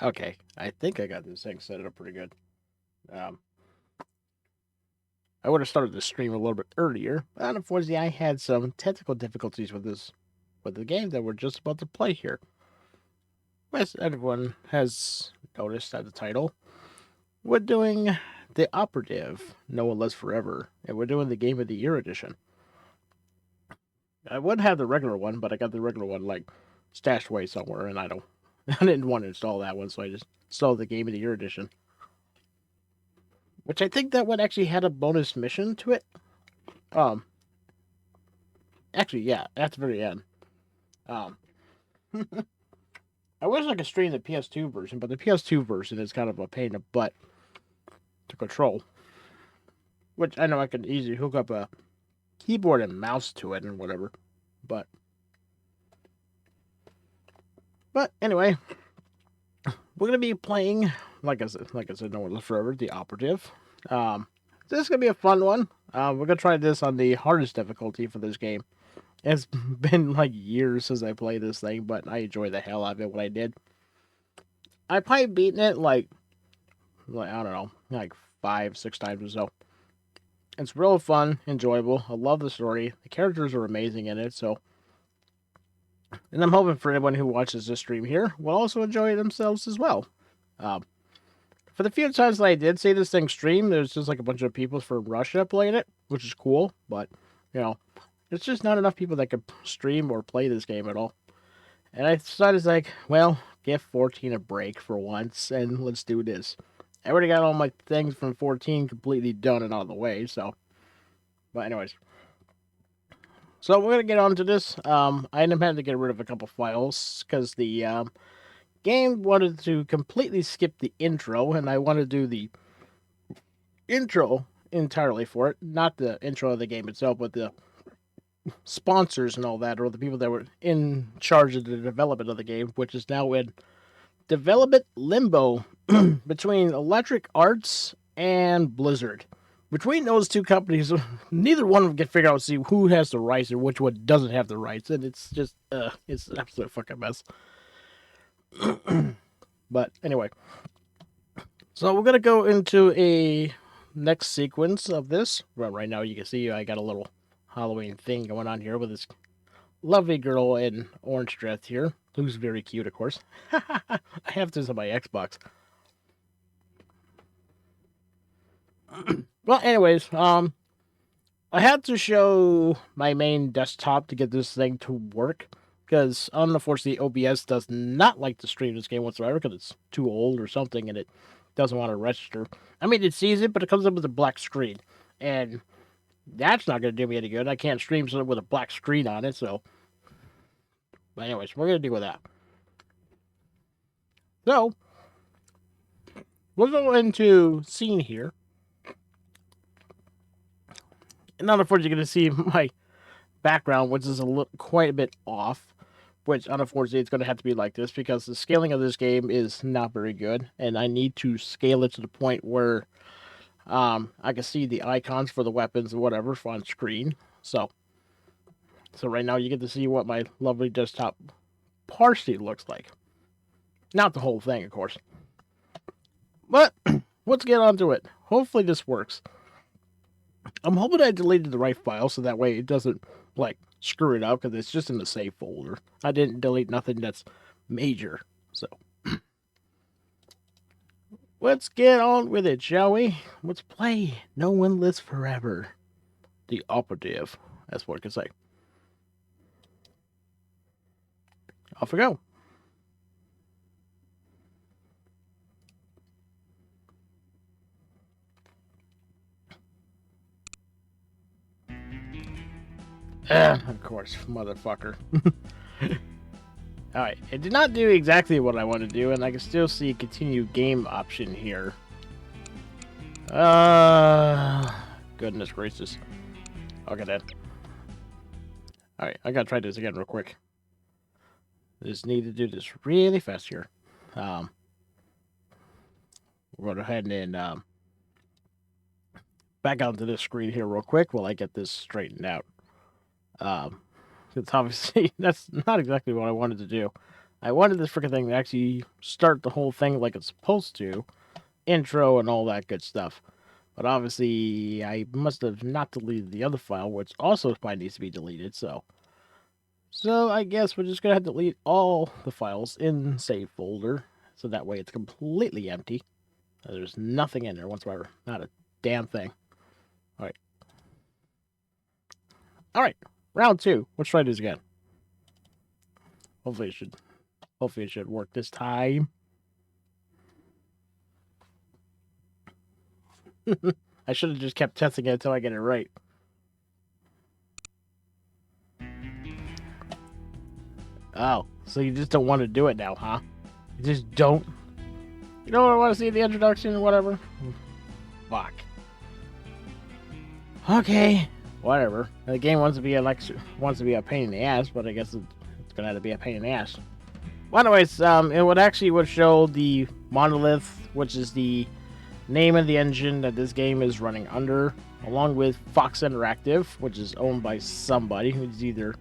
Okay, I think I got this thing set up pretty good. Um, I would have started the stream a little bit earlier, but unfortunately, I had some technical difficulties with the game that we're just about to play here. As everyone has noticed at the title, we're doing the Operative, No One Lives Forever, and we're doing the Game of the Year edition. I would have the regular one, but I got the regular one like stashed away somewhere, and I didn't want to install that one, so I just installed the Game of the Year edition. Which I think that one actually had a bonus mission to it. Um, actually, yeah, at the very end. Um, I wish I could stream the PS2 version, but the PS2 version is kind of a pain in the butt to control. Which I know I could easily hook up a keyboard and mouse to it and whatever. But anyway, we're gonna be playing, like I said, No One Lives Forever, the Operative. This is gonna be a fun one. We're gonna try this on the hardest difficulty for this game. It's been like years since I played this thing, but I enjoyed the hell out of it when I did. I probably beaten it like I don't know, like 5, 6 times or so. It's real fun, enjoyable. I love the story. The characters are amazing in it, so. And I'm hoping for anyone who watches this stream here will also enjoy it themselves as well. Um, for the few times that I did see this thing stream, there's just like a bunch of people from Russia playing it, which is cool, but, you know, it's just not enough people that could stream or play this game at all. And I decided, like, well, give 14 a break for once, and let's do this. I already got all my things from 14 completely done and out of the way, so. But anyways. So we're going to get on to this. I ended up having to get rid of a couple files, because the game wanted to completely skip the intro, and I wanted to do the intro entirely for it. Not the intro of the game itself, but the sponsors and all that, or the people that were in charge of the development of the game, which is now in development limbo between Electric Arts and Blizzard. Between those two companies, neither one of them can figure out see who has the rights or which one doesn't have the rights, and it's just it's an absolute fucking mess. But anyway, so we're gonna go into a next sequence of this. Well, right now you can see I got a little Halloween thing going on here with this lovely girl in orange dress here, who's very cute, of course. I have this on my Xbox. Well, anyways, I had to show my main desktop to get this thing to work, because unfortunately OBS does not like to stream this game whatsoever because it's too old or something, and it doesn't want to register. I mean, it sees it, but it comes up with a black screen, and that's not going to do me any good. I can't stream something with a black screen on it, so. But anyways, we're going to deal with that. So, we'll go into scene here. And unfortunately, you're going to see my background, which is quite a bit off. Which, unfortunately, it's going to have to be like this because the scaling of this game is not very good. And I need to scale it to the point where I can see the icons for the weapons and whatever on screen. So right now you get to see what my lovely desktop partially looks like. Not the whole thing, of course. But let's get on to it. Hopefully this works. I'm hoping I deleted the right file so that way it doesn't, like, screw it up because it's just in the save folder. I didn't delete nothing that's major, so. Let's get on with it, shall we? Let's play No One Lives Forever. The Operative. That's what I can say. Off we go. Of course, motherfucker. Alright, it did not do exactly what I want to do, and I can still see a continue game option here. Goodness gracious. Okay then. Alright, I gotta try this again real quick. Just need to do this really fast here. We'll go ahead and back onto this screen here real quick while I get this straightened out. It's obviously that's not exactly what I wanted to do. I wanted this freaking thing to actually start the whole thing like it's supposed to. Intro and all that good stuff. But obviously, I must have not deleted the other file, which also probably needs to be deleted, so... So I guess we're just going to have to delete all the files in save folder, so that way it's completely empty. There's nothing in there whatsoever. Not a damn thing. Alright. Alright. Round 2. Let's try this again. Hopefully it should work this time. I should have just kept testing it until I get it right. Oh, so you just don't want to do it now, huh? You just don't? You don't want to see the introduction or whatever? Fuck. Okay, whatever. The game wants to be a pain in the ass, but I guess it's gonna have to be a pain in the ass. Well, anyways, it would show the Monolith, which is the name of the engine that this game is running under, along with Fox Interactive, which is owned by somebody who's either,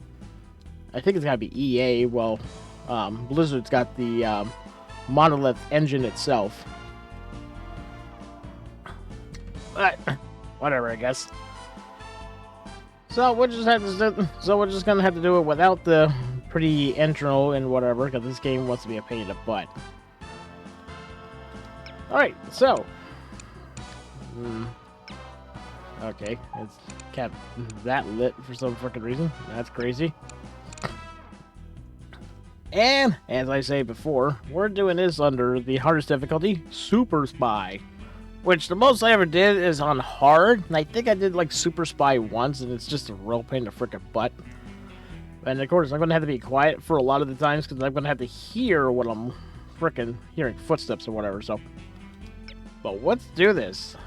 I think it's gotta be EA. Well, Blizzard's got the Monolith engine itself. But whatever, I guess. So we're just gonna have to do it without the pretty intro and whatever, because this game wants to be a pain in the butt. All right, so. Okay, it's kept that lit for some freaking reason. That's crazy. And, as I say before, we're doing this under the hardest difficulty, Super Spy. Which, the most I ever did is on hard, and I think I did, like, Super Spy once, and it's just a real pain in the frickin' butt. And, of course, I'm going to have to be quiet for a lot of the times, because I'm going to have to hear what I'm frickin' hearing footsteps or whatever, so... But let's do this.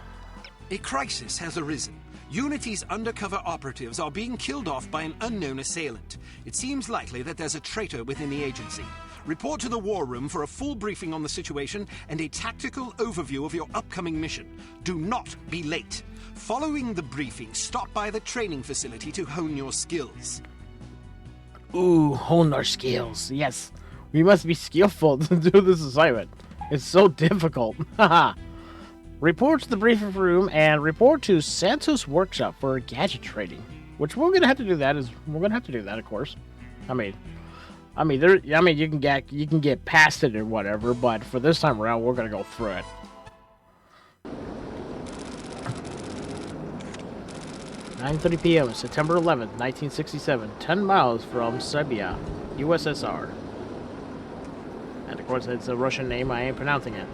A crisis has arisen. Unity's undercover operatives are being killed off by an unknown assailant. It seems likely that there's a traitor within the agency. Report to the war room for a full briefing on the situation and a tactical overview of your upcoming mission. Do not be late. Following the briefing, stop by the training facility to hone your skills. Ooh, hone our skills. Yes, we must be skillful to do this assignment. It's so difficult. Haha. Report to the briefing room and report to Santos Workshop for gadget trading. Which we're gonna have to do that. Of course. I mean, you can get past it or whatever, but for this time around, we're gonna go through it. (9:30 p.m. September 11th, 1967, 10 miles from Serbia, USSR. And of course, it's a Russian name. I ain't pronouncing it.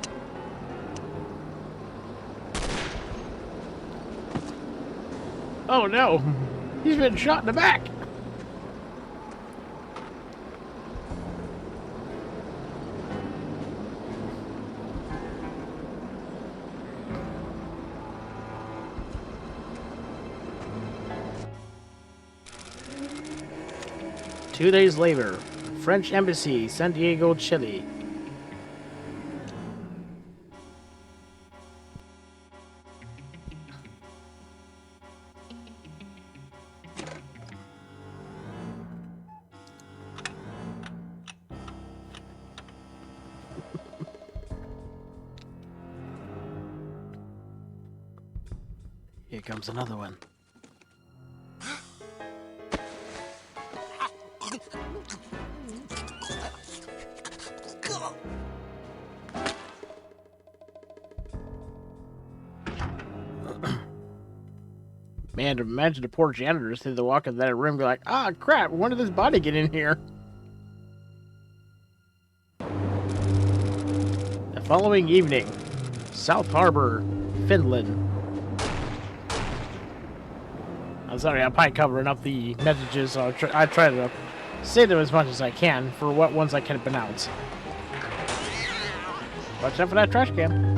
Oh no! He's been shot in the back! Two days later, French Embassy, San Diego, Chile. Here comes another one. Man, imagine the poor janitors through the walk into that room be like, ah, crap, when did this body get in here? The following evening, South Harbor, Finland. I'm sorry, I'm probably covering up the messages, so I try to say them as much as I can for what ones I can pronounce. Watch out for that trash can.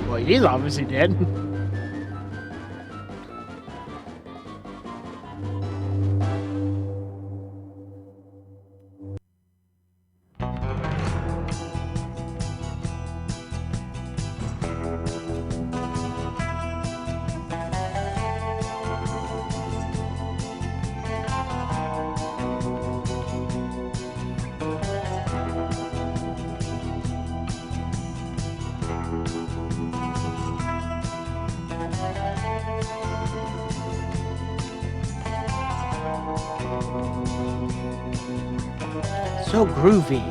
Well, he's obviously dead. So groovy.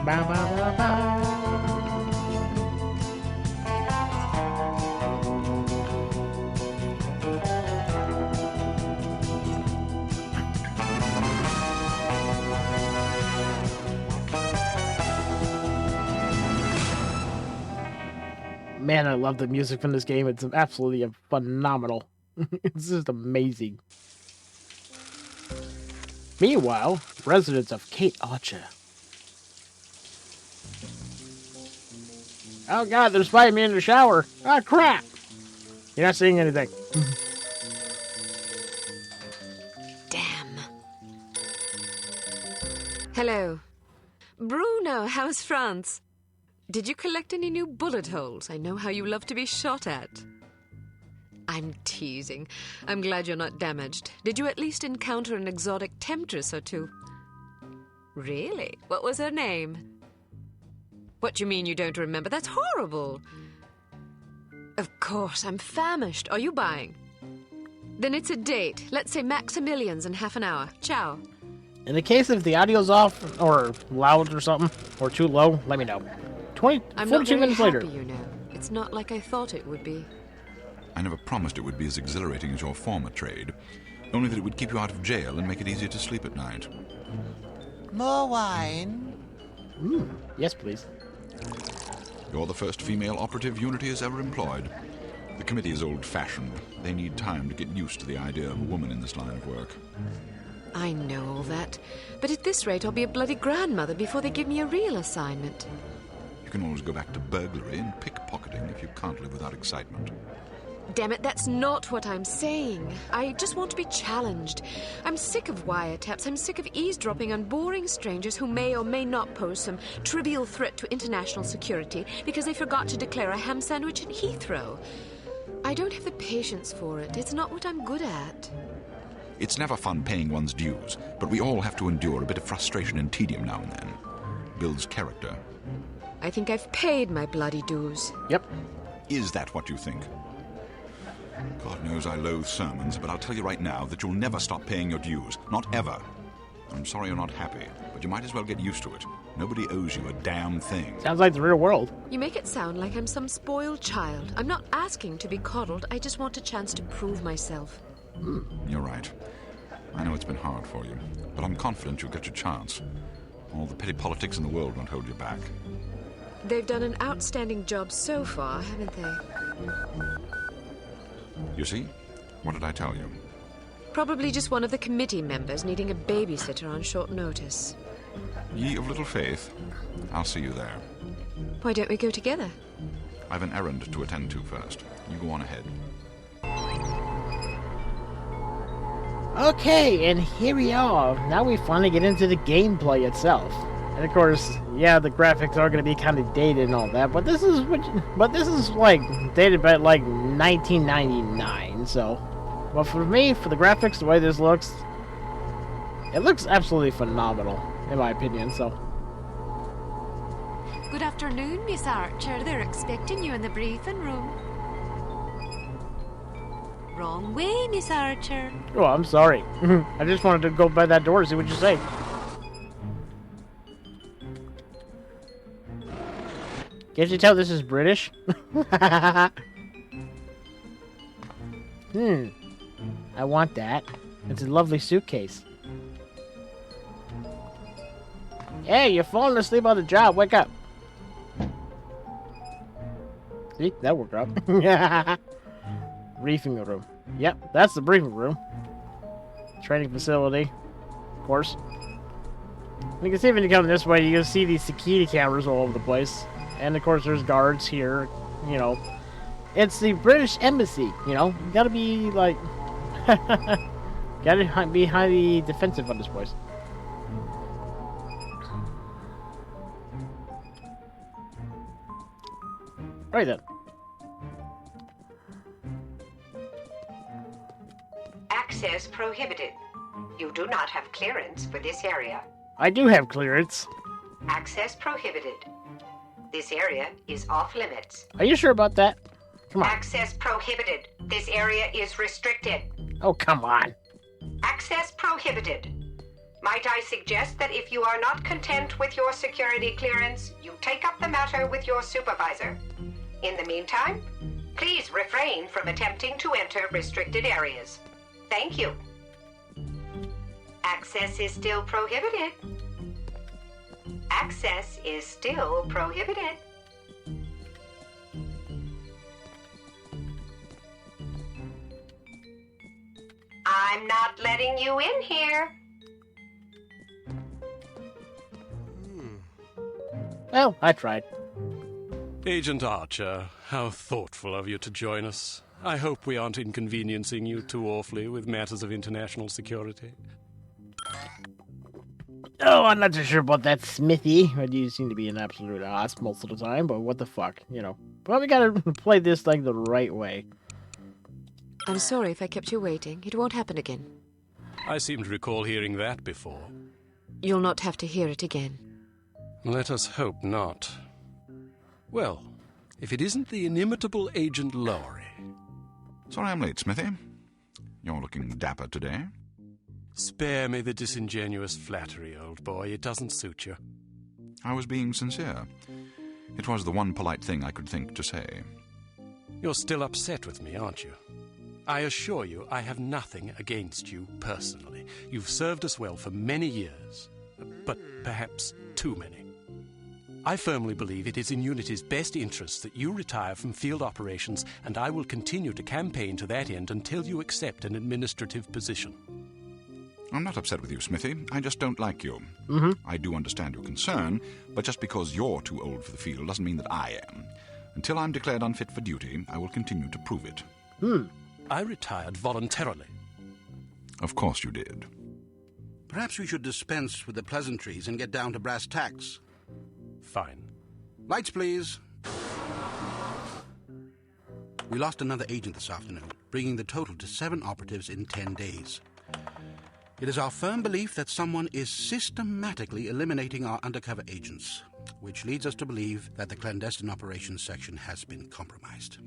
Ba, ba, ba, ba. Man, I love the music from this game. It's absolutely phenomenal. It's just amazing. Meanwhile, residents of Kate Archer. Oh god, they're spying me in the shower. Ah, crap! You're not seeing anything. Damn. Hello. Bruno, how's France? Did you collect any new bullet holes? I know how you love to be shot at. I'm teasing. I'm glad you're not damaged. Did you at least encounter an exotic temptress or two? Really? What was her name? What do you mean you don't remember? That's horrible. Of course, I'm famished. Are you buying? Then it's a date. Let's say Maximilian's in half an hour. Ciao. In the case if the audio's off, or loud or something, or too low, let me know. I'm not 42 very minutes happy, later. you know. It's not like I thought it would be. I never promised it would be as exhilarating as your former trade, only that it would keep you out of jail and make it easier to sleep at night. More wine? Yes, please. You're the first female operative Unity has ever employed. The committee is old-fashioned. They need time to get used to the idea of a woman in this line of work. I know all that. But at this rate, I'll be a bloody grandmother before they give me a real assignment. You can always go back to burglary and pickpocketing if you can't live without excitement. Damn it, that's not what I'm saying. I just want to be challenged. I'm sick of wiretaps. I'm sick of eavesdropping on boring strangers who may or may not pose some trivial threat to international security because they forgot to declare a ham sandwich in Heathrow. I don't have the patience for it. It's not what I'm good at. It's never fun paying one's dues, but we all have to endure a bit of frustration and tedium now and then. Builds character. I think I've paid my bloody dues. Yep. Is that what you think? God knows I loathe sermons, but I'll tell you right now that you'll never stop paying your dues. Not ever. I'm sorry you're not happy, but you might as well get used to it. Nobody owes you a damn thing. Sounds like the real world. You make it sound like I'm some spoiled child. I'm not asking to be coddled. I just want a chance to prove myself. You're right. I know it's been hard for you, but I'm confident you'll get your chance. All the petty politics in the world won't hold you back. They've done an outstanding job so far, haven't they? You see? What did I tell you? Probably just one of the committee members needing a babysitter on short notice. Ye of little faith. I'll see you there. Why don't we go together? I've an errand to attend to first. You go on ahead. Okay, and here we are. Now we finally get into the gameplay itself. And of course, yeah, the graphics are going to be kind of dated and all that, but this is like dated by like 1999. So, but for me, for the graphics, the way this looks, it looks absolutely phenomenal, in my opinion. So. Good afternoon, Miss Archer. They're expecting you in the briefing room. Wrong way, Miss Archer. Oh, I'm sorry. I just wanted to go by that door and see what you say. Can't you tell this is British? I want that. It's a lovely suitcase. Hey, you're falling asleep on the job. Wake up. See? That worked out. Briefing room. Yep, that's the briefing room. Training facility, of course. You can see when you come this way, you can see these security cameras all over the place. And of course, there's guards here, you know. It's the British Embassy, you know. You gotta be, like... gotta be highly defensive on this place. Right then. Access prohibited. You do not have clearance for this area. I do have clearance. Access prohibited. This area is off limits. Are you sure about that? Come on. Access prohibited. This area is restricted. Oh, come on. Access prohibited. Might I suggest that if you are not content with your security clearance, you take up the matter with your supervisor. In the meantime, please refrain from attempting to enter restricted areas. Thank you. Access is still prohibited. Access is still prohibited. I'm not letting you in here. Well, I tried. Agent Archer, how thoughtful of you to join us. I hope we aren't inconveniencing you too awfully with matters of international security. Oh, I'm not too sure about that, Smithy. You seem to be an absolute ass most of the time, but what the fuck, you know. But we gotta play this, like, the right way. I'm sorry if I kept you waiting. It won't happen again. I seem to recall hearing that before. You'll not have to hear it again. Let us hope not. Well, if it isn't the inimitable Agent Lowry. Sorry I'm late, Smithy. You're looking dapper today. Spare me the disingenuous flattery, old boy. It doesn't suit you. I was being sincere. It was the one polite thing I could think to say. You're still upset with me, aren't you? I assure you I have nothing against you personally. You've served us well for many years, but perhaps too many. I firmly believe it is in Unity's best interest that you retire from field operations, and I will continue to campaign to that end until you accept an administrative position. I'm not upset with you, Smithy. I just don't like you. I do understand your concern, but just because you're too old for the field doesn't mean that I am. Until I'm declared unfit for duty, I will continue to prove it. I retired voluntarily. Of course you did. Perhaps we should dispense with the pleasantries and get down to brass tacks. Fine. Lights, please. We lost another agent this afternoon, bringing the total to 7 operatives in 10 days. It is our firm belief that someone is systematically eliminating our undercover agents, which leads us to believe that the clandestine operations section has been compromised.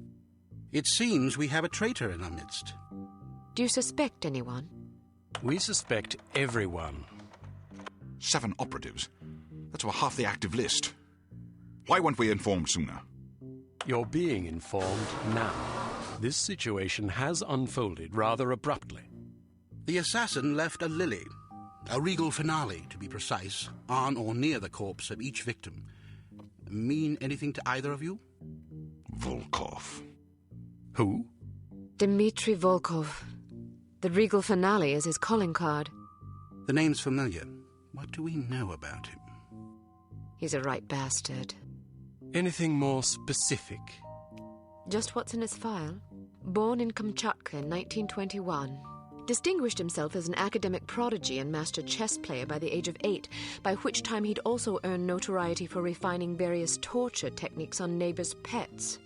It seems we have a traitor in our midst. Do you suspect anyone? We suspect everyone. 7 operatives. That's about half the active list. Why weren't we informed sooner? You're being informed now. This situation has unfolded rather abruptly. The assassin left a lily, a regal finale to be precise, on or near the corpse of each victim. Mean anything to either of you? Volkov. Who? Dmitry Volkov. The regal finale is his calling card. The name's familiar. What do we know about him? He's a right bastard. Anything more specific? Just what's in his file. Born in Kamchatka in 1921. Distinguished himself as an academic prodigy and master chess player by the age of 8, by which time he'd also earned notoriety for refining various torture techniques on neighbors' pets.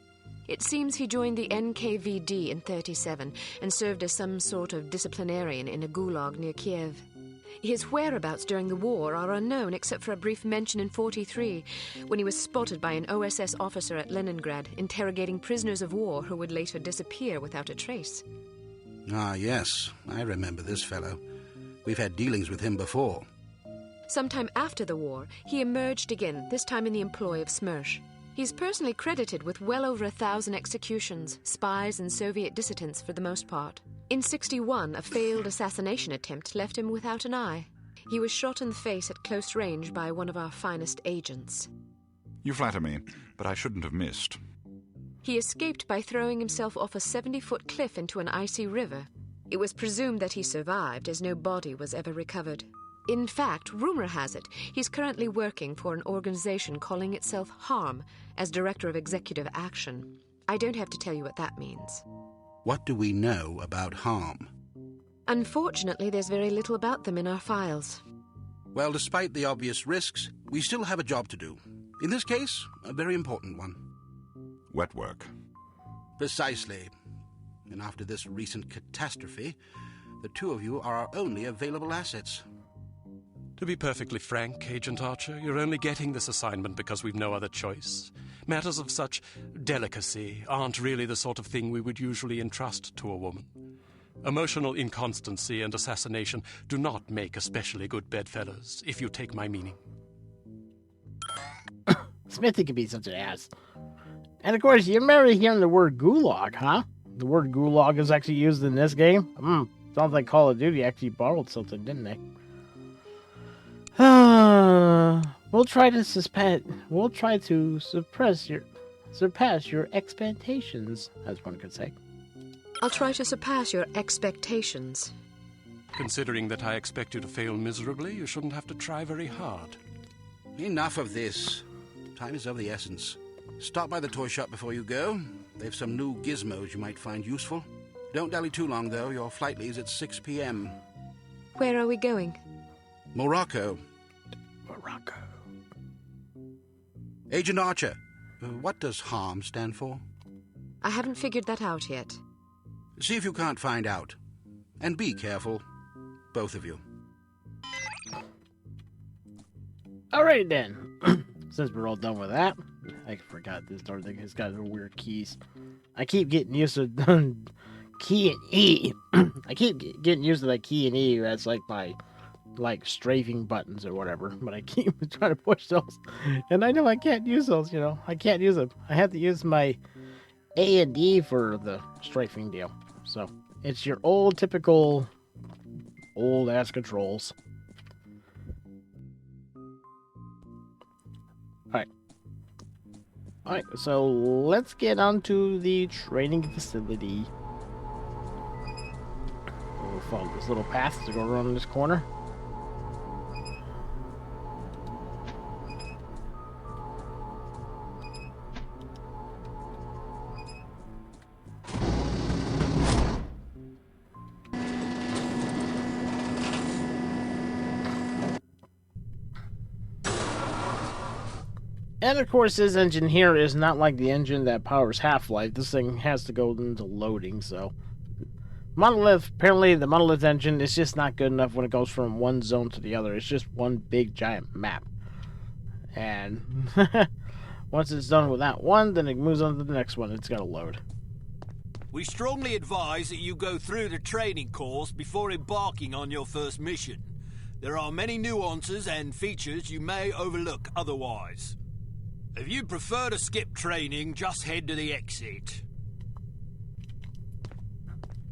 It seems he joined the NKVD in 1937 and served as some sort of disciplinarian in a gulag near Kiev. His whereabouts during the war are unknown except for a brief mention in 1943 when he was spotted by an OSS officer at Leningrad interrogating prisoners of war who would later disappear without a trace. Ah, yes, I remember this fellow. We've had dealings with him before. Sometime after the war, he emerged again, this time in the employ of Smersh. He's personally credited with well over 1,000 executions, spies and Soviet dissidents for the most part. In 1961, a failed assassination attempt left him without an eye. He was shot in the face at close range by one of our finest agents. You flatter me, but I shouldn't have missed. He escaped by throwing himself off a 70-foot cliff into an icy river. It was presumed that he survived, as no body was ever recovered. In fact, rumor has it, he's currently working for an organization calling itself HARM as Director of Executive Action. I don't have to tell you what that means. What do we know about HARM? Unfortunately, there's very little about them in our files. Well, despite the obvious risks, we still have a job to do. In this case, a very important one. Wet work. Precisely. And after this recent catastrophe, the two of you are our only available assets. To be perfectly frank, Agent Archer, you're only getting this assignment because we've no other choice. Matters of such delicacy aren't really the sort of thing we would usually entrust to a woman. Emotional inconstancy and assassination do not make especially good bedfellows, if you take my meaning. Smithy could be such an ass. And of course, you remember hearing the word gulag, huh? The word gulag is actually used in this game. Sounds like Call of Duty actually borrowed something, didn't they? We'll try to surpass your expectations, as one could say. I'll try to surpass your expectations. Considering that I expect you to fail miserably, you shouldn't have to try very hard. Enough of this. Time is of the essence. Stop by the toy shop before you go. They've some new gizmos you might find useful. Don't dally too long, though. Your flight leaves at 6 p.m. Where are we going? Morocco. Morocco. Agent Archer, what does HARM stand for? I haven't figured that out yet. See if you can't find out. And be careful. Both of you. Alright then. Since we're all done with that, I forgot this darn thing has got weird keys. I keep getting used to key and E. I keep getting used to that key and E. That's like my strafing buttons or whatever. But I keep trying to push those, and I know I can't use those. You know, I can't use them. I have to use my A and D for the strafing deal. So it's your old typical old ass controls. Alright, so let's get on to the training facility. We'll follow this little path to go around this corner. And of course, this engine here is not like the engine that powers Half-Life. This thing has to go into loading, so... Monolith, apparently the Monolith engine is just not good enough when it goes from one zone to the other. It's just one big giant map. And once it's done with that one, then it moves on to the next one. It's got to load. We strongly advise that you go through the training course before embarking on your first mission. There are many nuances and features you may overlook otherwise. If you prefer to skip training, just head to the exit.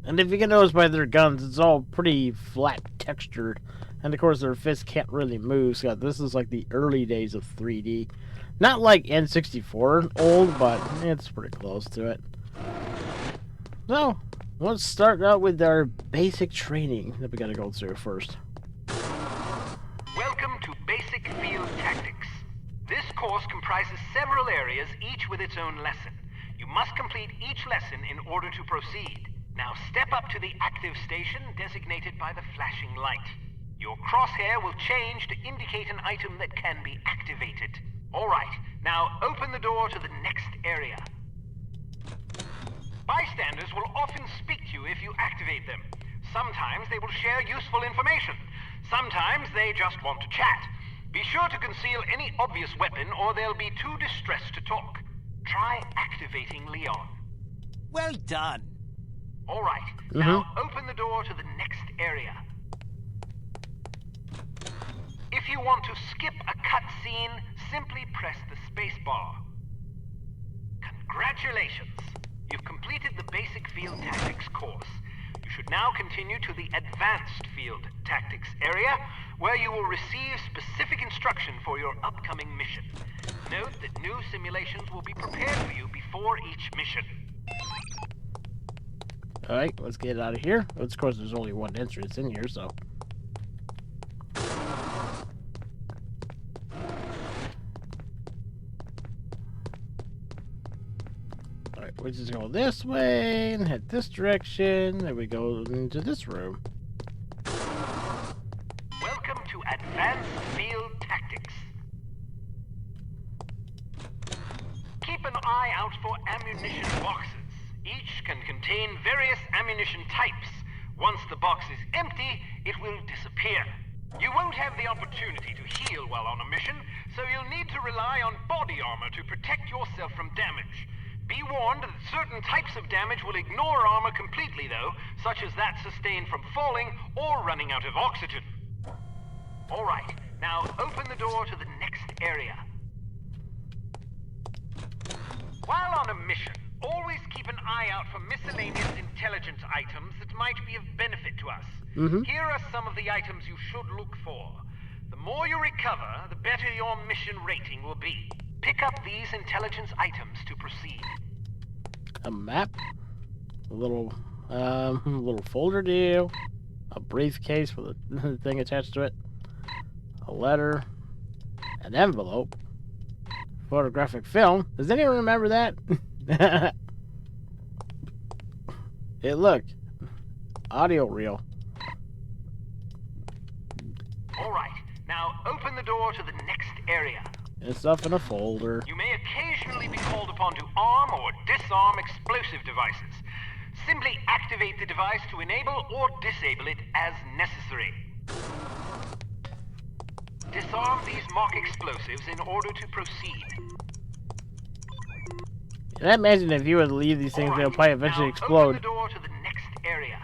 And if you can notice by their guns, it's all pretty flat textured. And of course their fists can't really move, so this is like the early days of 3D. Not like N64 old, but it's pretty close to it. So, let's start out with our basic training that we gotta go through first. Welcome to Basic Field Tactics. This course comprises several areas, each with its own lesson. You must complete each lesson in order to proceed. Now step up to the active station designated by the flashing light. Your crosshair will change to indicate an item that can be activated. Alright, now open the door to the next area. Bystanders will often speak to you if you activate them. Sometimes they will share useful information. Sometimes they just want to chat. Be sure to conceal any obvious weapon or they'll be too distressed to talk. Try activating Leon. Well done. Alright, now open the door to the next area. If you want to skip a cutscene, simply press the space bar. Congratulations! You've completed the Basic Field Tactics course. You should now continue to the Advanced Field Tactics area, where you will receive specific instruction for your upcoming mission. Note that new simulations will be prepared for you before each mission. Alright, let's get out of here. Of course, there's only one entrance in here, so... Alright, we just go this way and head this direction, and we go into this room. Welcome to Advanced Field Tactics. Keep an eye out for ammunition boxes. Each can contain various ammunition types. Once the box is empty, it will disappear. You won't have the opportunity to heal while on a mission, so you'll need to rely on body armor to protect yourself from damage. Be warned that certain types of damage will ignore armor completely, though, such as that sustained from falling or running out of oxygen. Alright, now open the door to the next area. While on a mission, always keep an eye out for miscellaneous intelligence items that might be of benefit to us. Here are some of the items you should look for. The more you recover, the better your mission rating will be. Pick up these intelligence items to proceed. A map, a little folder deal, a briefcase with a thing attached to it, a letter, an envelope, photographic film. Does anyone remember that? Hey, look, audio reel. Alright, now open the door to the next area. And stuff in a folder. You may occasionally be called upon to arm or disarm explosive devices. Simply activate the device to enable or disable it as necessary. Disarm these mock explosives in order to proceed. And I imagine if you would leave these things, they'll probably eventually explode. Open the door to the next area.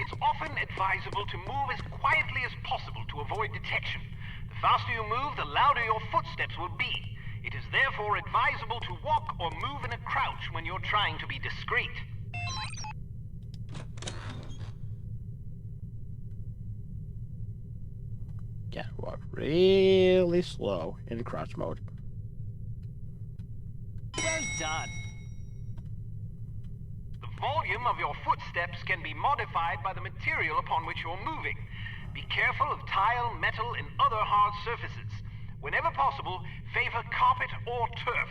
It's often advisable to move as quietly as possible to avoid detection. The faster you move, the louder your footsteps will be. It is therefore advisable to walk or move in a crouch when you're trying to be discreet. Gotta walk really slow in crouch mode. Well done. The volume of your footsteps can be modified by the material upon which you're moving. Be careful of tile, metal, and other hard surfaces. Whenever possible, favor carpet or turf.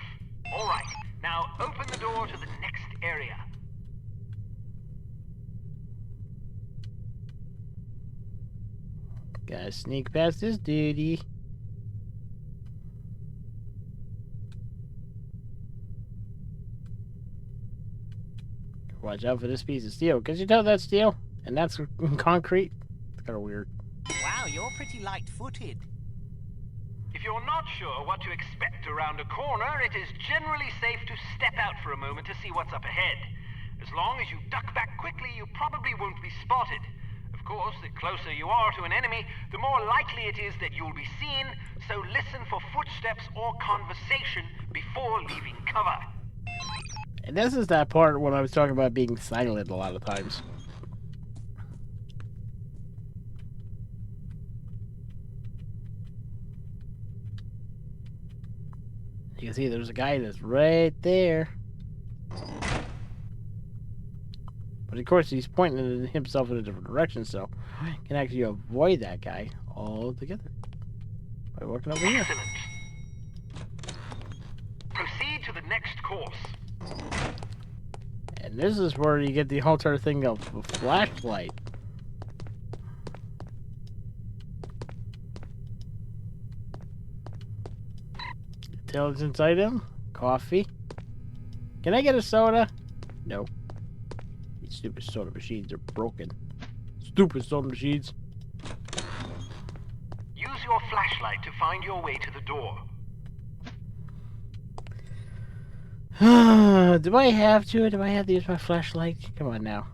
Alright, now open the door to the next area. Gotta sneak past this duty. Watch out for this piece of steel. Cause you tell that's steel? And that's concrete? It's kinda weird. Wow, you're pretty light-footed. If you're not sure what to expect around a corner, it is generally safe to step out for a moment to see what's up ahead. As long as you duck back quickly, you probably won't be spotted. Of course, the closer you are to an enemy, the more likely it is that you'll be seen, so listen for footsteps or conversation before leaving cover. And this is that part when I was talking about being silent a lot of times. You can see there's a guy that's right there. But of course he's pointing himself in a different direction, so you can actually avoid that guy altogether by walking over here. Excellent. Proceed to the next course. And this is where you get the whole entire thing of a flashlight. Intelligence item, coffee. Can I get a soda? No. These stupid soda machines are broken. Stupid soda machines. Use your flashlight to find your way to the door. Do I have to? Do I have to use my flashlight? Come on now.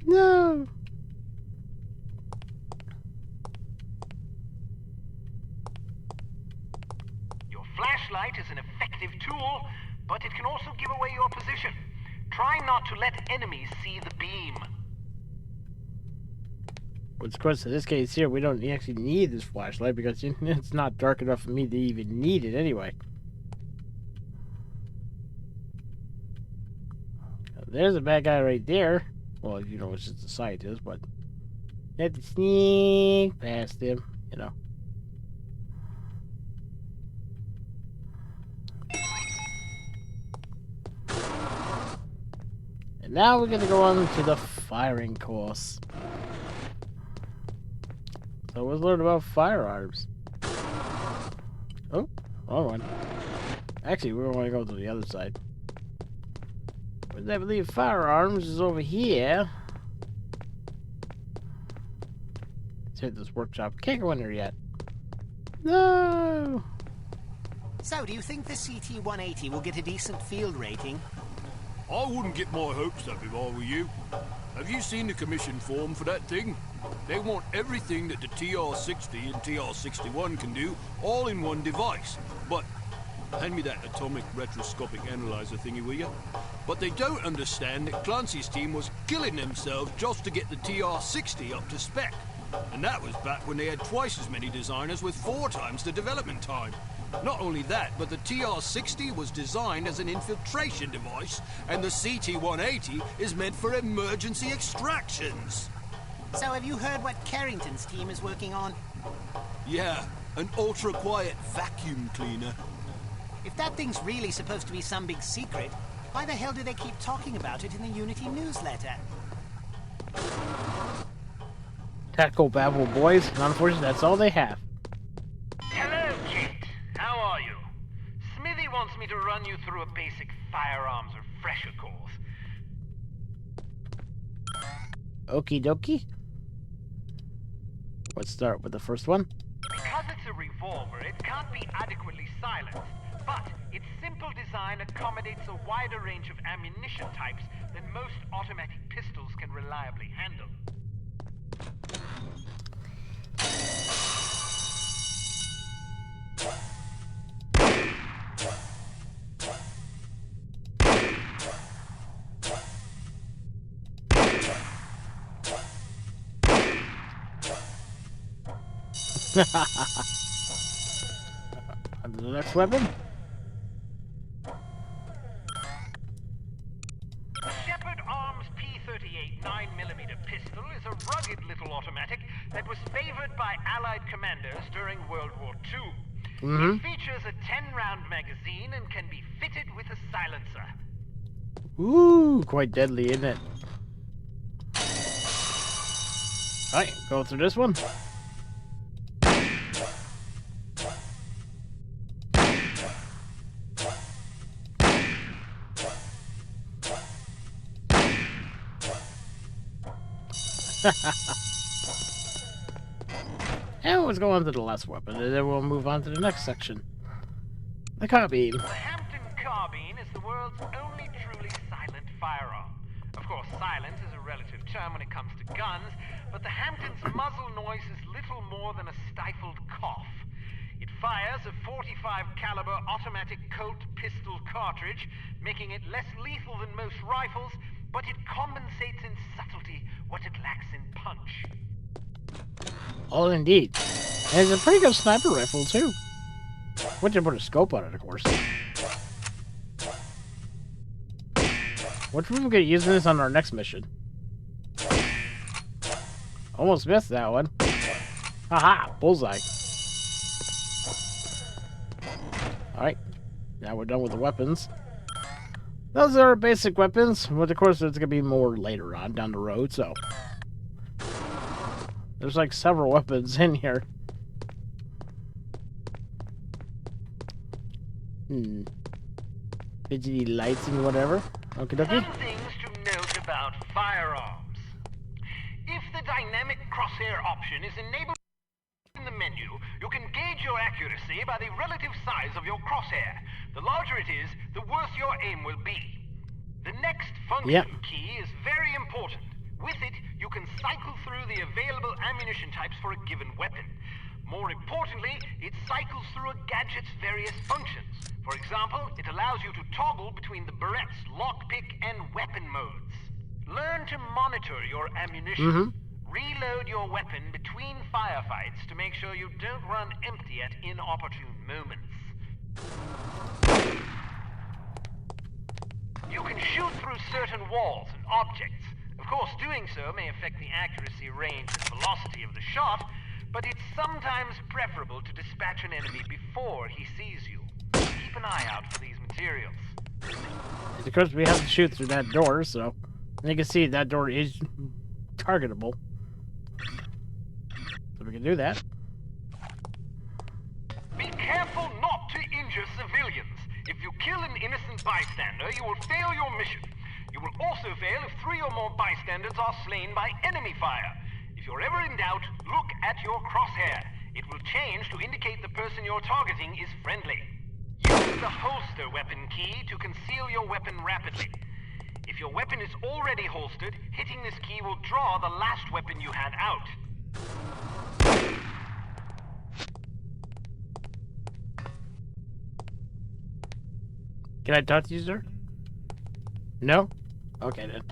No. Flashlight is an effective tool, but it can also give away your position. Try not not to let enemies see the beam. Which, of course, in this case here, we don't actually need this flashlight because it's not dark enough for me to even need it anyway. There's a bad guy right there. Well, you know, it's just a scientist, but you have to sneak past him, you know. And now we're going to go on to the firing course. So let's learn about firearms. Oh, wrong one. Actually, we want to go to the other side. But I believe firearms is over here. Let's hit this workshop. Can't go in there yet. No! So, do you think the CT-180 will get a decent field rating? I wouldn't get my hopes up if I were you. Have you seen the commission form for that thing? They want everything that the TR-60 and TR-61 can do, all in one device. But, hand me that atomic retroscopic analyzer thingy, will you? But they don't understand that Clancy's team was killing themselves just to get the TR-60 up to spec. And that was back when they had twice as many designers with 4 times the development time. Not only that, but the TR-60 was designed as an infiltration device, and the CT-180 is meant for emergency extractions. So have you heard what Carrington's team is working on? Yeah, an ultra-quiet vacuum cleaner. If that thing's really supposed to be some big secret, why the hell do they keep talking about it in the Unity newsletter? Tactical babble, boys. And unfortunately, that's all they have. Hello, Kit. How are you? Smithy wants me to run you through a basic firearms refresher course. Okie dokie. Let's start with the first one. Because it's a revolver, it can't be adequately silenced, but its simple design accommodates a wider range of ammunition types than most automatic pistols can reliably handle. On to the next weapon. The Shepherd Arms P-38 9mm pistol is a rugged little automatic that was favored by Allied commanders during World War II. It features a 10-round magazine and can be fitted with a silencer. Ooh, quite deadly, isn't it? Alright, go through this one. And let's go on to the last weapon, and then we'll move on to the next section. The carbine. The Hampton carbine is the world's only truly silent firearm. Of course, silence is a relative term when it comes to guns, but the Hampton's muzzle noise is little more than a stifled cough. It fires a .45 caliber automatic Colt pistol cartridge, making it less lethal than most rifles, but it compensates in subtlety what it lacks in punch. Oh, indeed. And it's a pretty good sniper rifle, too. Once you put a scope on it, of course. Which we're going to use this on our next mission. Almost missed that one. Haha, bullseye. Alright, now we're done with the weapons. Those are our basic weapons, but of course there's going to be more later on down the road, so... There's like several weapons in here. Fidgety lights and whatever. Okie dokie. Some things to note about firearms. If the dynamic crosshair option is enabled in the menu, you can gauge your accuracy by the relative size of your crosshair. The larger it is, the worse your aim will be. The next function key is very important. With it, you can cycle through the available ammunition types for a given weapon. More importantly, it cycles through a gadget's various functions. For example, it allows you to toggle between the Berette's lockpick and weapon modes. Learn to monitor your ammunition. Reload your weapon between firefights to make sure you don't run empty at inopportune moments. You can shoot through certain walls and objects. Of course, doing so may affect the accuracy, range, and velocity of the shot, but it's sometimes preferable to dispatch an enemy before he sees you. Keep an eye out for these materials. Of course, we have to shoot through that door, so you can see that door is targetable. So we can do that. Be careful not to injure civilians. If you kill an innocent bystander, you will fail your mission. You will also fail if 3 or more bystanders are slain by enemy fire. If you're ever in doubt, look at your crosshair. It will change to indicate the person you're targeting is friendly. Use the holster weapon key to conceal your weapon rapidly. If your weapon is already holstered, hitting this key will draw the last weapon you had out. Can I talk to you, sir? No? Okay, then.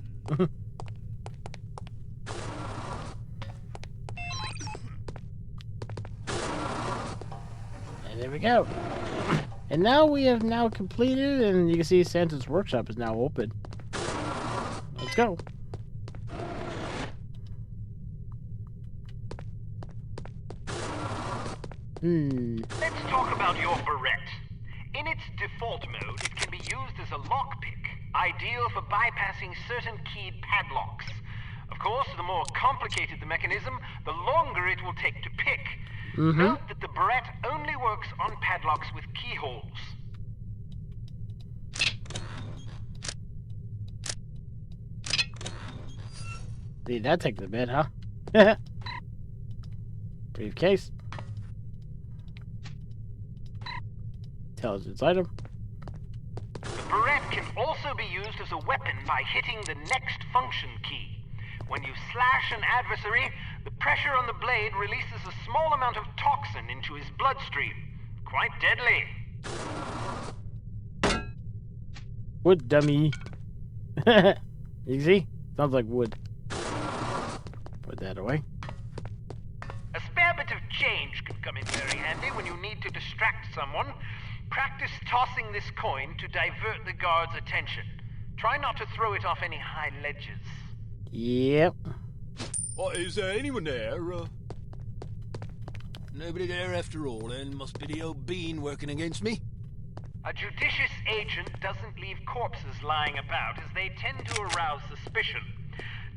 And there we go. And now we have now completed, and you can see Santa's workshop is now open. Let's go. Let's talk about your Berette. In its default mode, it can be used as a lockpick, ideal for bypassing certain keyed padlocks. Of course, the more complicated the mechanism, the longer it will take to pick. Note that the Berette only works on padlocks with keyholes. See, that takes a bit, huh? Briefcase. Intelligence item. The Berette can also be used as a weapon by hitting the next function key. When you slash an adversary, the pressure on the blade releases a small amount of toxin into his bloodstream. Quite deadly. Wood dummy. You see? Sounds like wood. Put that away. A spare bit of change can come in very handy when you need to distract someone. Practice tossing this coin to divert the guard's attention. Try not to throw it off any high ledges. Yep. Is there anyone there? Nobody there after all, then. Must be the old bean working against me. A judicious agent doesn't leave corpses lying about, as they tend to arouse suspicion.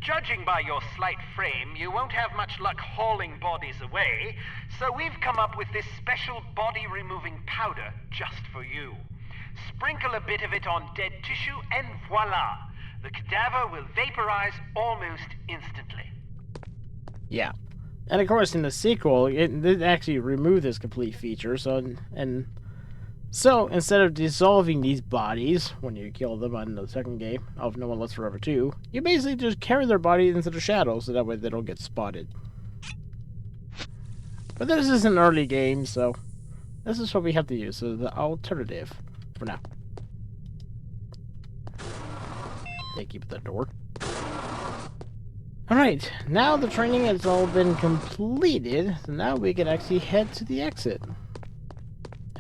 Judging by your slight frame, you won't have much luck hauling bodies away, so we've come up with this special body-removing powder just for you. Sprinkle a bit of it on dead tissue, and voila! The cadaver will vaporize almost instantly. Yeah. And of course, in the sequel, it did actually remove this complete feature, so instead of dissolving these bodies when you kill them on the second game of No One Lives Forever 2, you basically just carry their body into the shadows so that way they don't get spotted. But this is an early game, so this is what we have to use, so the alternative for now. They keep the door. Alright, now the training has all been completed, so now we can actually head to the exit.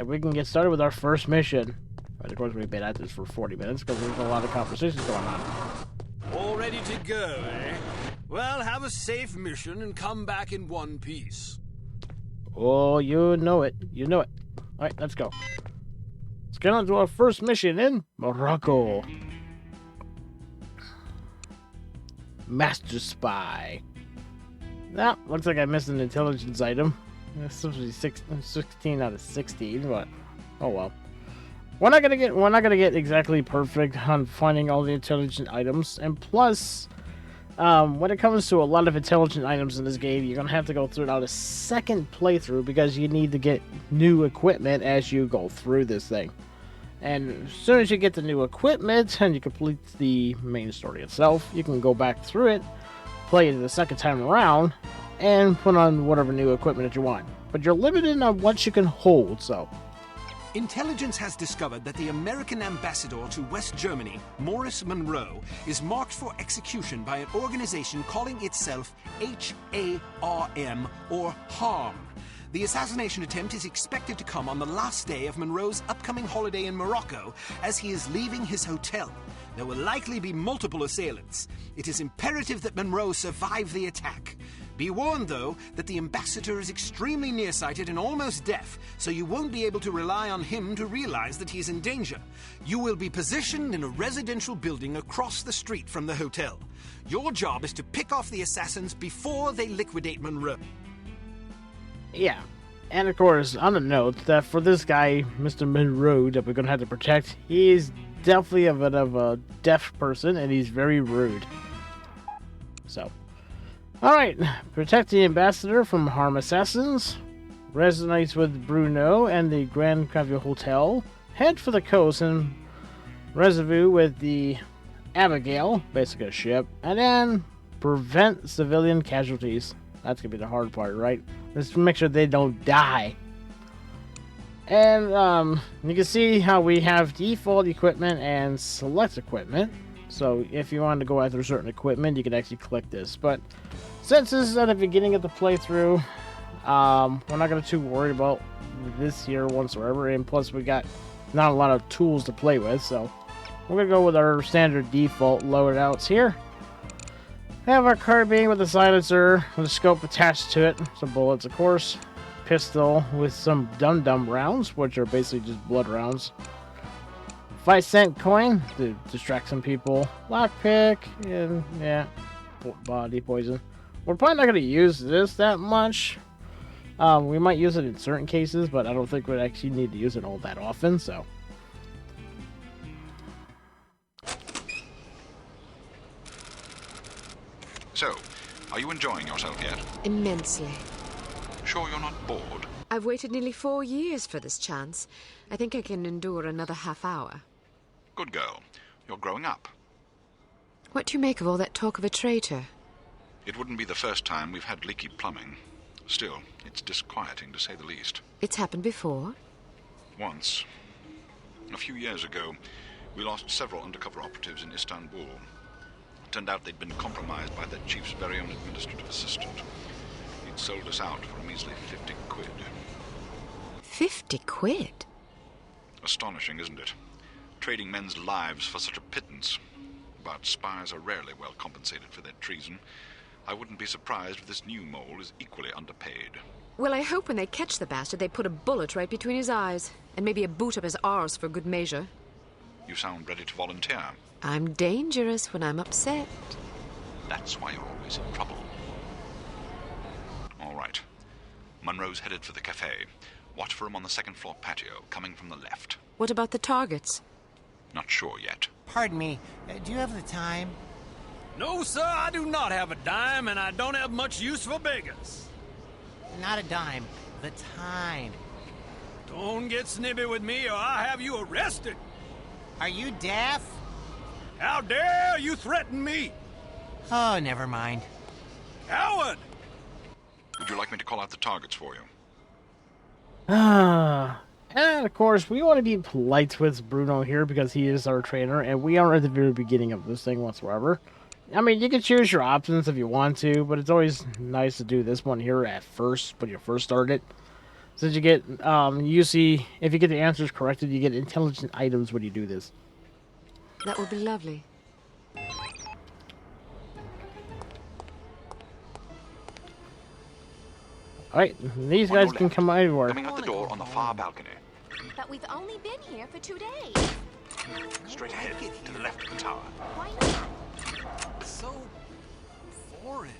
And we can get started with our first mission. But of course, we've been at this for 40 minutes because there's a lot of conversations going on. All ready to go, eh? Well, have a safe mission and come back in one piece. Oh, you know it. You know it. Alright, let's go. Let's get on to our first mission in Morocco. Master Spy. Now, looks like I missed an intelligence item. It's supposed to be 16 out of 16, but oh well. We're not gonna get exactly perfect on finding all the intelligent items, and plus, when it comes to a lot of intelligent items in this game, you're gonna have to go through it out a second playthrough because you need to get new equipment as you go through this thing. And as soon as you get the new equipment and you complete the main story itself, you can go back through it, play it the second time around, and put on whatever new equipment that you want. but you're limited on what you can hold, so. Intelligence has discovered that the American ambassador to West Germany, Morris Monroe, is marked for execution by an organization calling itself HARM, or HARM. The assassination attempt is expected to come on the last day of Monroe's upcoming holiday in Morocco as he is leaving his hotel. There will likely be multiple assailants. It is imperative that Monroe survive the attack. Be warned, though, that the ambassador is extremely nearsighted and almost deaf, so you won't be able to rely on him to realize that he is in danger. You will be positioned in a residential building across the street from the hotel. Your job is to pick off the assassins before they liquidate Monroe. Yeah. And of course, on a note, that for this guy, Mr. Monroe, that we're going to have to protect, he is definitely a bit of a deaf person, and he's very rude. So. Alright, protect the ambassador from harm assassins, resonates with Bruno and the Grand Caviar Hotel, head for the coast and rendezvous with the Abigail, basically a ship, and then prevent civilian casualties. That's gonna be the hard part, right? Let's make sure they don't die. And you can see how we have default equipment and select equipment. So if you want to go after certain equipment, you can actually click this. But since this is at the beginning of the playthrough, we're not going to too worry about this here whatsoever. And plus, we got not a lot of tools to play with, so we're going to go with our standard default loadouts here. We have our carbine with a silencer, with a scope attached to it, some bullets, of course. Pistol with some dum-dum rounds, which are basically just blood rounds. 5-cent coin to distract some people. Lockpick, and yeah, body poison. We're probably not going to use this that much. We might use it in certain cases, but I don't think we'd actually need to use it all that often, so. So, are you enjoying yourself yet? Immensely. Sure you're not bored? I've waited nearly 4 years for this chance. I think I can endure another half hour. Good girl. You're growing up. What do you make of all that talk of a traitor? It wouldn't be the first time we've had leaky plumbing. Still, it's disquieting to say the least. It's happened before? Once. A few years ago, we lost several undercover operatives in Istanbul. It turned out they'd been compromised by their chief's very own administrative assistant. He'd sold us out for a measly 50 quid. 50 quid? Astonishing, isn't it? Trading men's lives for such a pittance. But spies are rarely well compensated for their treason. I wouldn't be surprised if this new mole is equally underpaid. Well, I hope when they catch the bastard, they put a bullet right between his eyes. And maybe a boot up his arse for good measure. You sound ready to volunteer. I'm dangerous when I'm upset. That's why you're always in trouble. All right. Monroe's headed for the cafe. Watch for him on the second floor patio, coming from the left. What about the targets? Not sure yet. Pardon me, do you have the time? No, sir, I do not have a dime, and I don't have much use for beggars. Not a dime, the time. Don't get snippy with me, or I'll have you arrested. Are you deaf? How dare you threaten me? Oh, never mind. Coward! Would you like me to call out the targets for you? And of course, we want to be polite with Bruno here because he is our trainer, and we are at the very beginning of this thing whatsoever. I mean, you can choose your options if you want to, but it's always nice to do this one here at first, when you first start it. Since you get, usually, if you get the answers corrected, you get intelligent items when you do this. That would be lovely. Alright, these guys can come anywhere. Coming out the door on the far balcony. But we've only been here for 2 days. Straight ahead, to the left of the tower. Why not? So foreign.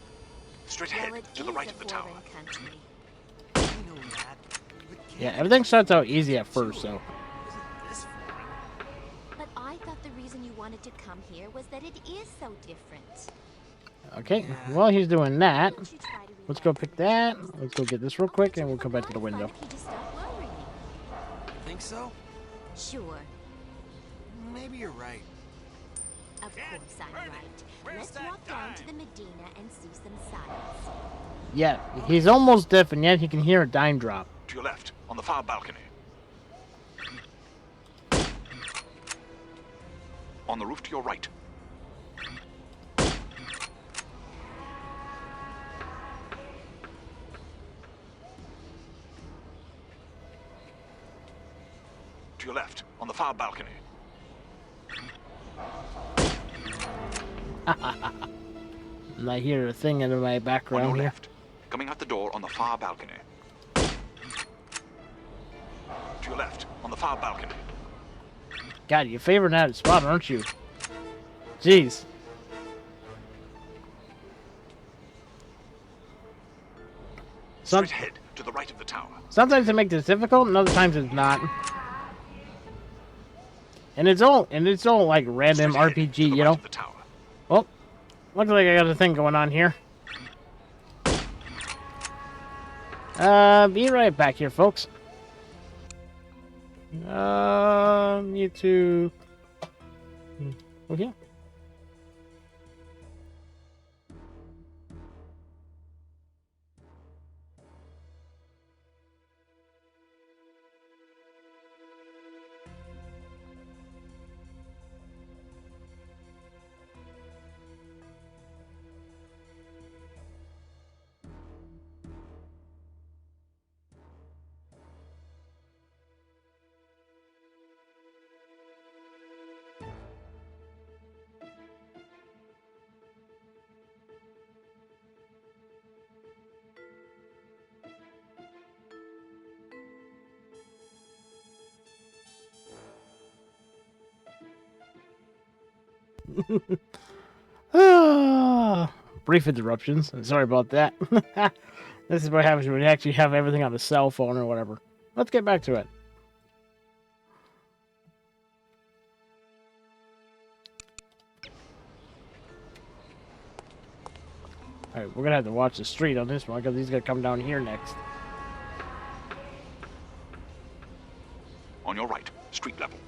Straight Well, ahead, it to the is right a of the tower. foreign country. I know that. But Yeah, everything starts out easy at first, so. isn't this foreign? But I thought the reason you wanted to come here was that it is so different. Okay, while he's doing that, Why don't you try to let's go pick that. Let's go get this real quick, and we'll come back to the window. If you just stop worrying. Think so? Sure. Maybe you're right. Of course I'm right. Let's walk down to the Medina and see some sights. Yeah, he's almost deaf, and yet he can hear a dime drop. To your left, on the far balcony. On the roof to your right. To your left, on the far balcony. And I hear a thing in my background on your here. left, coming out the door on the far balcony. To your left, on the far balcony. God, you're favoring that spot, aren't you? Jeez. Straight ahead, to the right of the tower. Sometimes it makes it difficult, and other times it's not. And it's all like random RPG, you know. Well, looks like I got a thing going on here. Be right back here, folks. You two. Okay. Brief interruptions. Sorry about that. This is what happens when you actually have everything on a cell phone or whatever. Let's get back to it. Alright, we're gonna have to watch the street on this one because he's gonna come down here next. On your right, street level.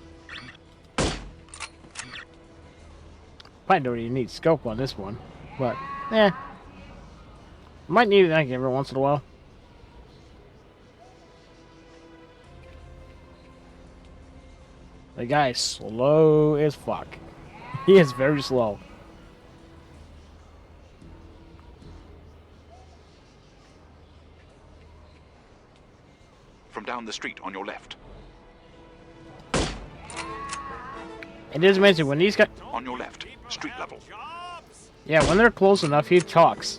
Probably don't even need scope on this one, but might need it every once in a while. The guy is slow as fuck. He is very slow. From down the street on your left. It is amazing when these guys. On your left, street level. Yeah, when they're close enough, he talks.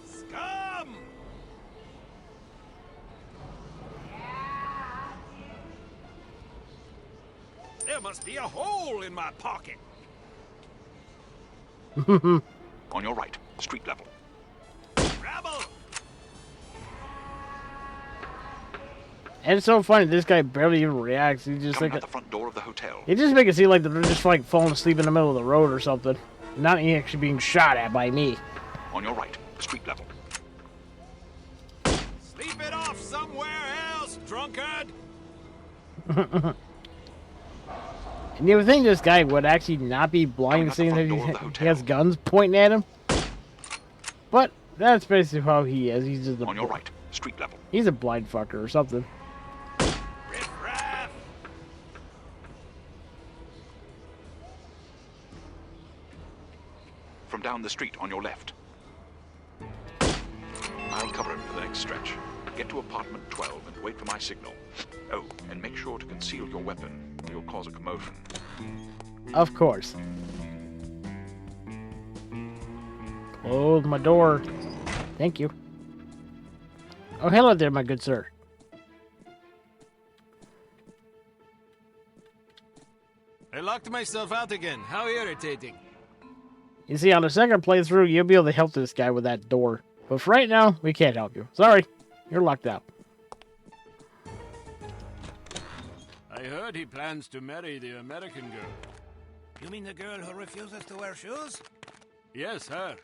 Scum! There must be a hole in my pocket. On your right, street level. Rabble! And it's so funny, this guy barely even reacts. He just Coming like out the front door of the hotel. he just make it seem like they're just like falling asleep in the middle of the road or something. Not actually being shot at by me. On your right, street level. Sleep it off somewhere else, drunkard! And you would think this guy would actually not be blind, seeing that he has guns pointing at him. But that's basically how he is. He's just on your right, street level. He's a blind fucker or something. From down the street on your left. I'll cover it for the next stretch. Get to apartment 12 and wait for my signal. Oh, and make sure to conceal your weapon, or you'll cause a commotion. Of course. Close my door. Thank you. Oh, hello there, my good sir. I locked myself out again. How irritating. You see, on the second playthrough, you'll be able to help this guy with that door. But for right now, we can't help you. Sorry. You're locked out. I heard he plans to marry the American girl. You mean the girl who refuses to wear shoes? Yes, her.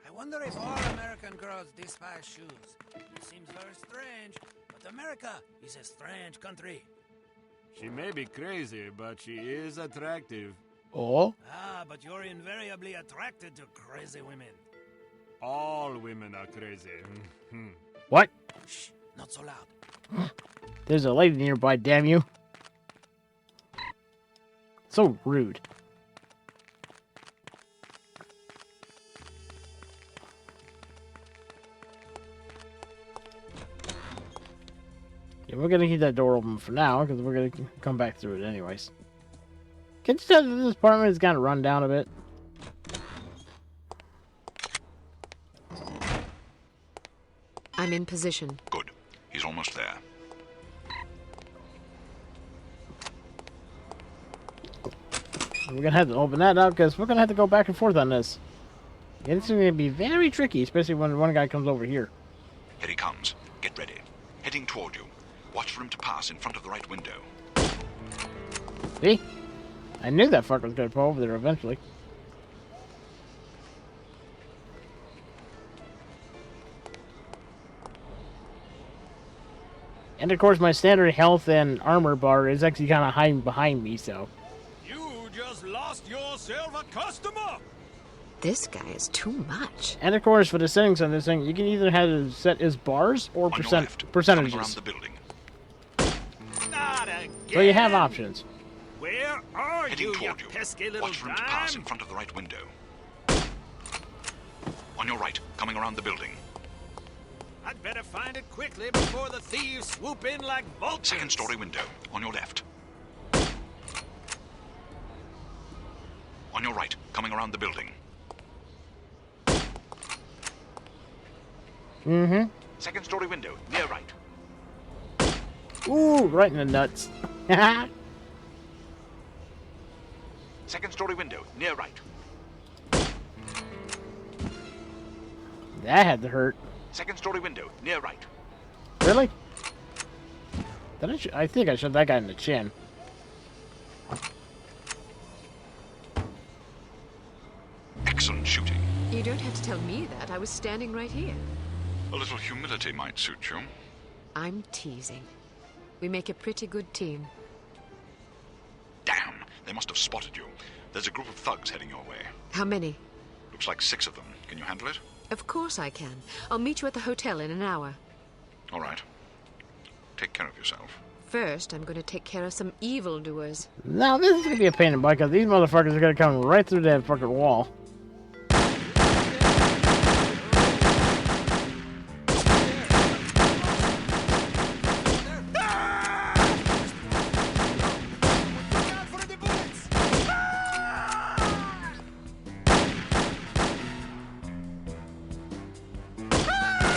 I wonder if all American girls despise shoes. It seems very strange, but America is a strange country. She may be crazy, but she is attractive. Oh? Ah, but you're invariably attracted to crazy women. All women are crazy. What? Shh, not so loud. There's a lady nearby, damn you. So rude. Yeah, we're gonna keep that door open for now, because we're gonna come back through it anyways. Can you tell that this apartment is kind of run down a bit? I'm in position. Good. He's almost there. We're gonna have to open that up, because we're gonna have to go back and forth on this. Yeah, it's gonna be very tricky, especially when one guy comes over here. Here he comes. Get ready. Heading toward you. Watch for him to pass in front of the right window. See? I knew that fucker was gonna pull over there eventually. And of course, my standard health and armor bar is actually kind of hiding behind me, so. You just lost yourself a customer! This guy is too much. And of course, for the settings on this thing, you can either have it set as bars or On your left, percentages. coming around the building. Not again. So you have options. Where are Heading you, toward you you. pesky little Watch for him to pass dime? in front of the right window. On your right, coming around the building. I'd better find it quickly before the thieves swoop in like vultures. Second story window, on your left. On your right, coming around the building. Mm-hmm. Second story window, near right. Ooh, right in the nuts. Second story window, near right. That had to hurt. Second story window, near right. Really? I think I shot that guy in the chin. Excellent shooting. You don't have to tell me that. I was standing right here. A little humility might suit you. I'm teasing. We make a pretty good team. Damn, they must have spotted you. There's a group of thugs heading your way. How many? Looks like 6 of them. Can you handle it? Of course I can. I'll meet you at the hotel in an hour. All right. Take care of yourself. First, I'm going to take care of some evildoers. Now, this is going to be a pain in the butt, because these motherfuckers are going to come right through that fucking wall.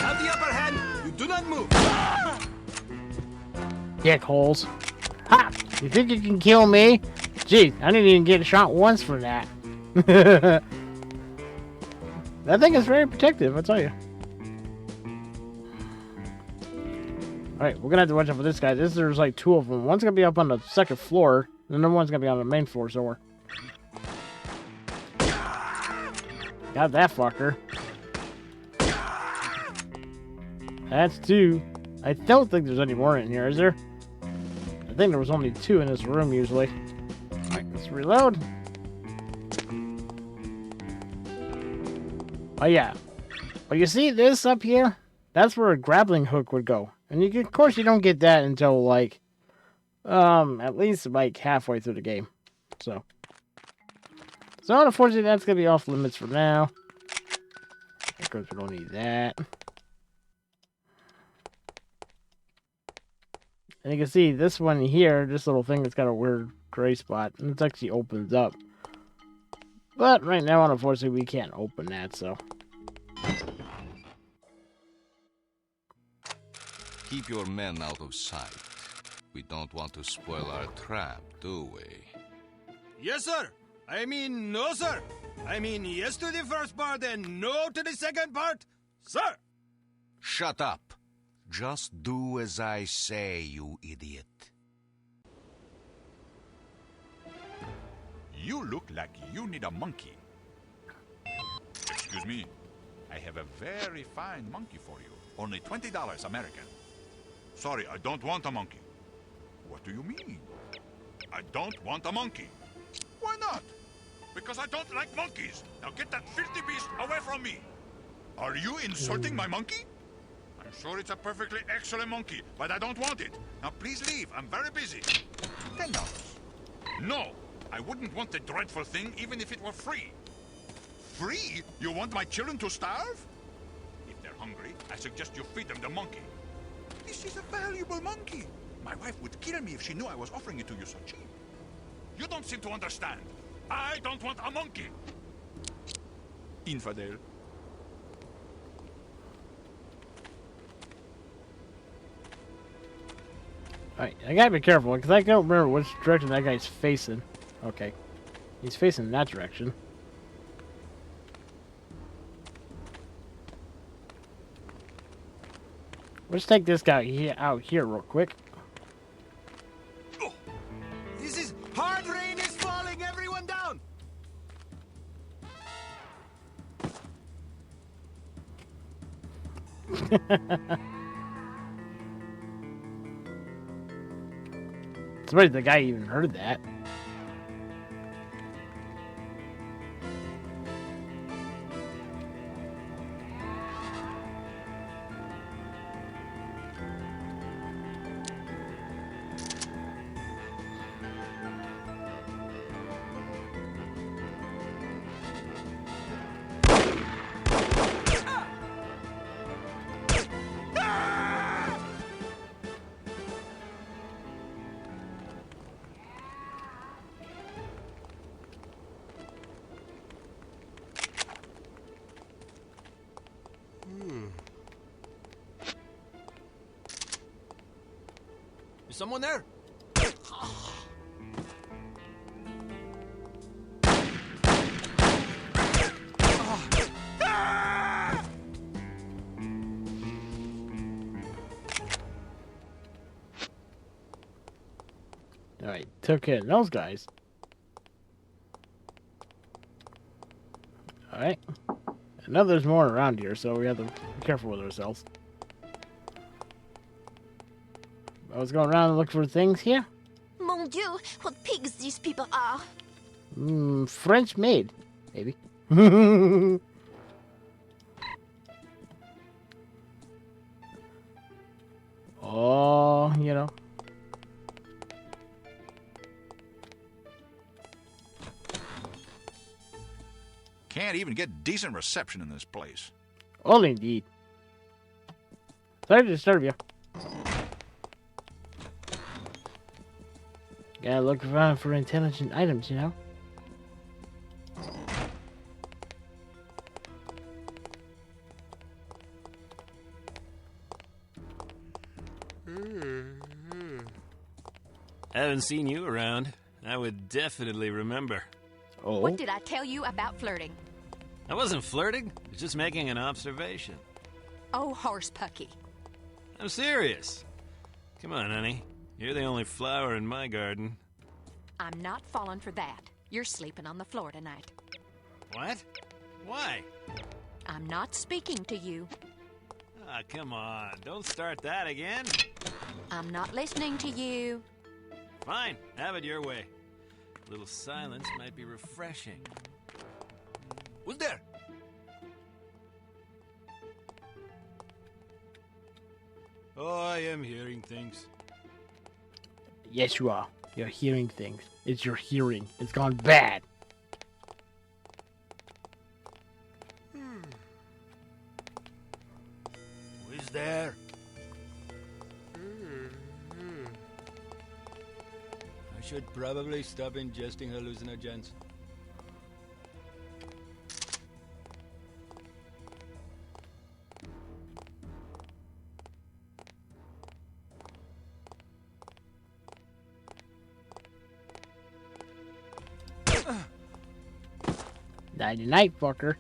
Have the upper hand. You do not move. Dickholes. Ha! You think you can kill me? Gee, I didn't even get shot once for that. That thing is very protective, I'll tell you. Alright, we're gonna have to watch out for this guy. There's like 2 of them. One's gonna be up on the 2nd floor, and another one's gonna be on the main floor somewhere. Got that fucker. That's 2. I don't think there's any more in here, is there? I think there was only 2 in this room usually. Alright, let's reload. Oh yeah. Well, you see this up here? That's where a grappling hook would go. And you can, of course you don't get that until like at least like halfway through the game. So unfortunately that's gonna be off limits for now. Of course we don't need that. And you can see this one here, this little thing that's got a weird gray spot, and it actually opens up. But right now, unfortunately, we can't open that, so. Keep your men out of sight. We don't want to spoil our trap, do we? Yes, sir. I mean, no, sir. I mean, yes to the first part and no to the second part, sir. Shut up. Just do as I say, you idiot. You look like you need a monkey. Excuse me. I have a very fine monkey for you. Only $20 American. Sorry, I don't want a monkey. What do you mean? I don't want a monkey. Why not? Because I don't like monkeys. Now get that filthy beast away from me. Are you insulting my monkey? I'm sure it's a perfectly excellent monkey, but I don't want it. Now please leave. I'm very busy. $10. No, I wouldn't want the dreadful thing even if it were free. Free? You want my children to starve? If they're hungry, I suggest you feed them the monkey. This is a valuable monkey. My wife would kill me if she knew I was offering it to you so cheap. You don't seem to understand. I don't want a monkey. Infidel. Alright, I gotta be careful, because I don't remember which direction that guy's facing. Okay. He's facing that direction. Let's take this guy out here real quick. This is hard rain is falling. Everyone down. Surprised the guy even heard that. Is someone there? Alright, took care of those guys. Alright. I know there's more around here, so we have to be careful with ourselves. I was going around and looking for things here. Mon Dieu, what pigs these people are. French made, maybe. Oh, you know. Can't even get decent reception in this place. Oh, indeed. Sorry to disturb you. Gotta look around for intelligent items, you know? Haven't seen you around. I would definitely remember. Oh. What did I tell you about flirting? I wasn't flirting. I was just making an observation. Oh, horse pucky. I'm serious. Come on, honey. You're the only flower in my garden. I'm not falling for that. You're sleeping on the floor tonight. What? Why? I'm not speaking to you. Ah, come on. Don't start that again. I'm not listening to you. Fine. Have it your way. A little silence might be refreshing. Who's there? Oh, I am hearing things. Yes, you are. You're hearing things. It's your hearing. It's gone bad. Who is there? I should probably stop ingesting hallucinogens. Nighty night, fucker.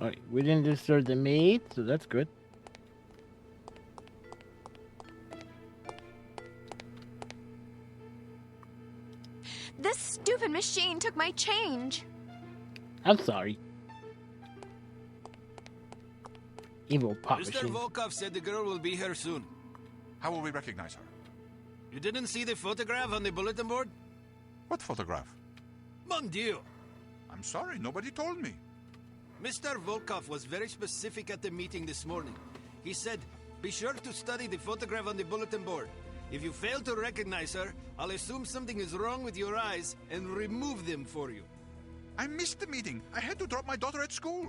Alright, we didn't disturb the maid, so that's good. This stupid machine took my change. I'm sorry. Evil pop Mr. machine. Volkov said the girl will be here soon. How will we recognize her? You didn't see the photograph on the bulletin board? What photograph? Mon Dieu! I'm sorry, nobody told me. Mr. Volkov was very specific at the meeting this morning. He said, be sure to study the photograph on the bulletin board. If you fail to recognize her, I'll assume something is wrong with your eyes and remove them for you. I missed the meeting. I had to drop my daughter at school.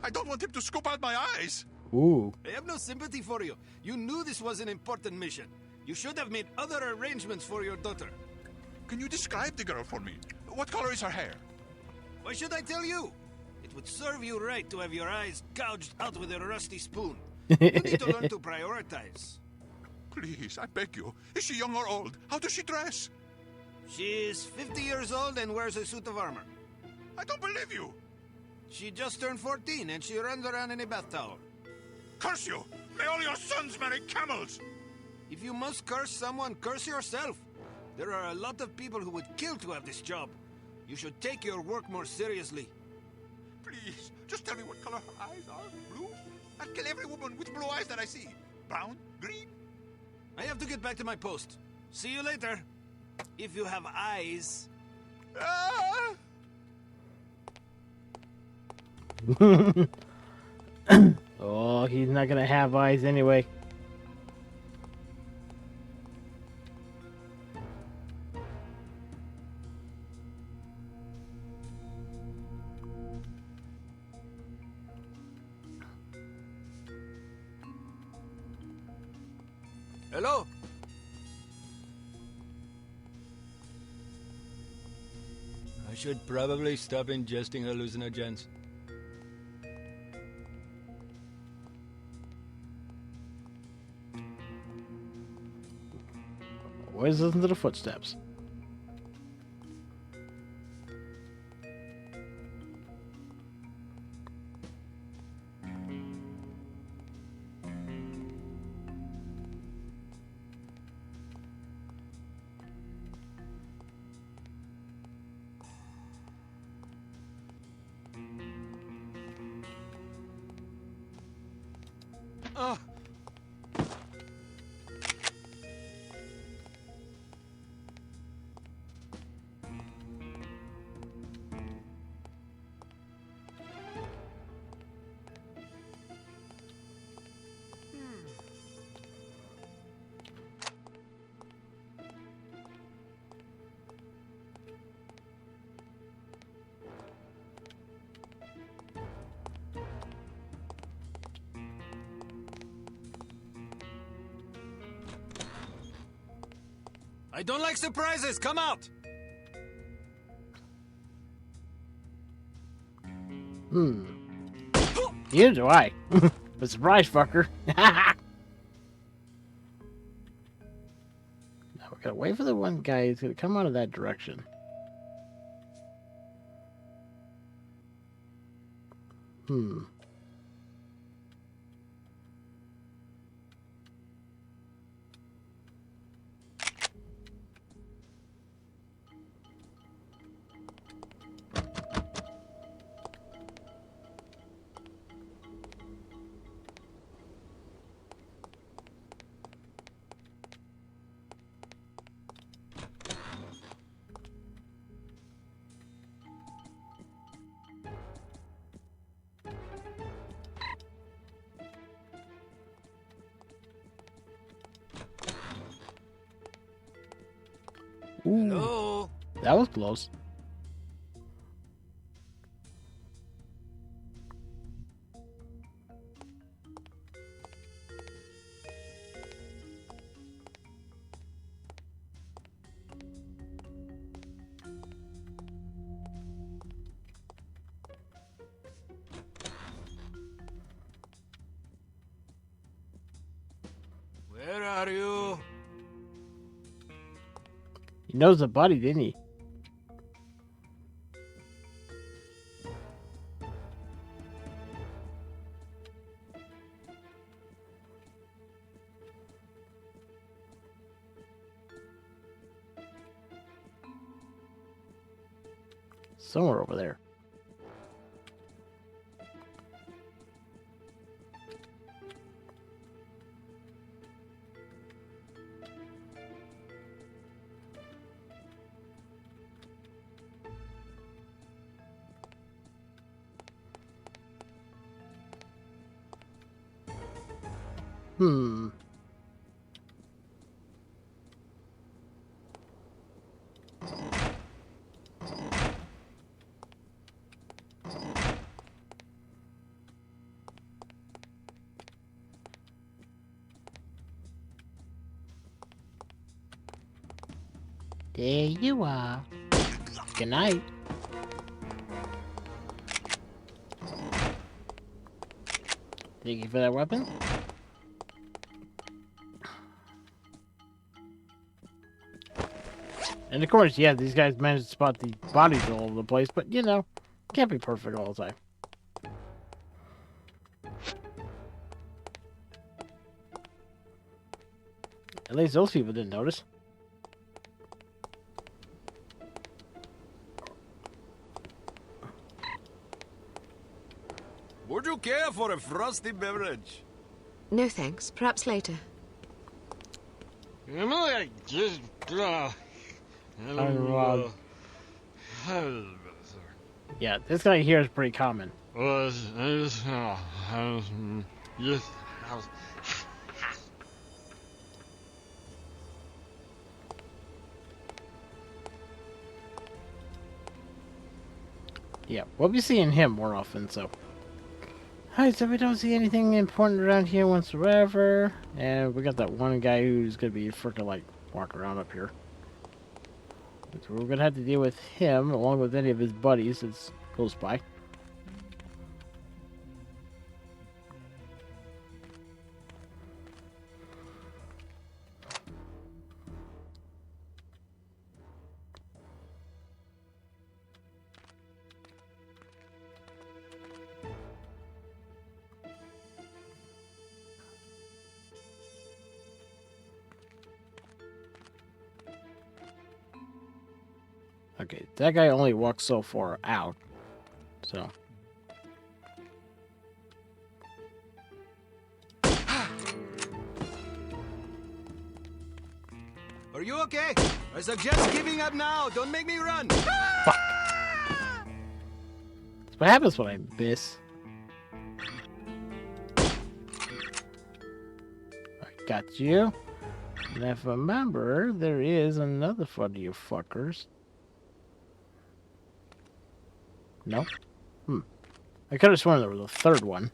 I don't want him to scoop out my eyes. Ooh. I have no sympathy for you. You knew this was an important mission. You should have made other arrangements for your daughter. Can you describe the girl for me? What color is her hair? Why should I tell you? It would serve you right to have your eyes gouged out with a rusty spoon. You need to learn to prioritize. Please, I beg you. Is she young or old? How does she dress? She's 50 years old and wears a suit of armor. I don't believe you. She just turned 14 and she runs around in a bath towel. Curse you! May all your sons marry camels! If you must curse someone, curse yourself. There are a lot of people who would kill to have this job. You should take your work more seriously. Please, just tell me what color her eyes are. Blue? I'll kill every woman with blue eyes that I see. Brown? Green? I have to get back to my post. See you later. If you have eyes. Ah! Oh, he's not gonna have eyes anyway. Hello? I should probably stop ingesting hallucinogens. Always listen to the footsteps. Oh. I don't like surprises. Come out. Neither do I. But surprise, fucker. Now we gotta wait for the one guy who's gonna come out of that direction. Ooh, Hello? that was close. Where are you? He knows the body, didn't he? Somewhere over there. There you are. Good night. Thank you for that weapon. And of course, yeah, these guys managed to spot the bodies all over the place, but you know, can't be perfect all the time. At least those people didn't notice. Would you care for a frosty beverage? No thanks. Perhaps later. Yeah, this guy here is pretty common. Yeah, we'll be seeing him more often, so. Alright, so we don't see anything important around here whatsoever. And we got that one guy who's gonna be freaking like walking around up here. So we're gonna have to deal with him along with any of his buddies that's close by. Okay, that guy only walks so far out, so. Are you okay? I suggest giving up now. Don't make me run. Fuck. That's what happens when I miss. I got you. And if I remember, there is another one of you fuckers. No? I could have sworn there was a third one.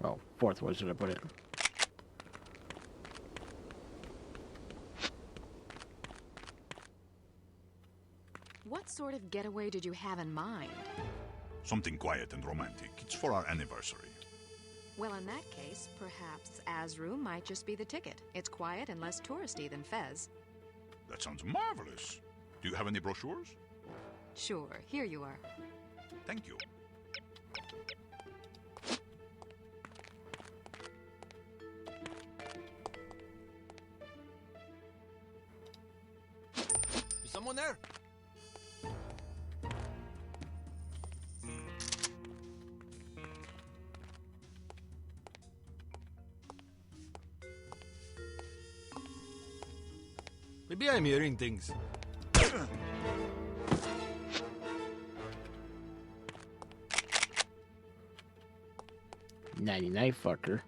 Oh, fourth one, should I put it? What sort of getaway did you have in mind? Something quiet and romantic. It's for our anniversary. Well, in that case, perhaps Azroom might just be the ticket. It's quiet and less touristy than Fez. That sounds marvelous. Do you have any brochures? Sure, here you are. Thank you. Is someone there? Maybe I'm hearing things. 99 fucker.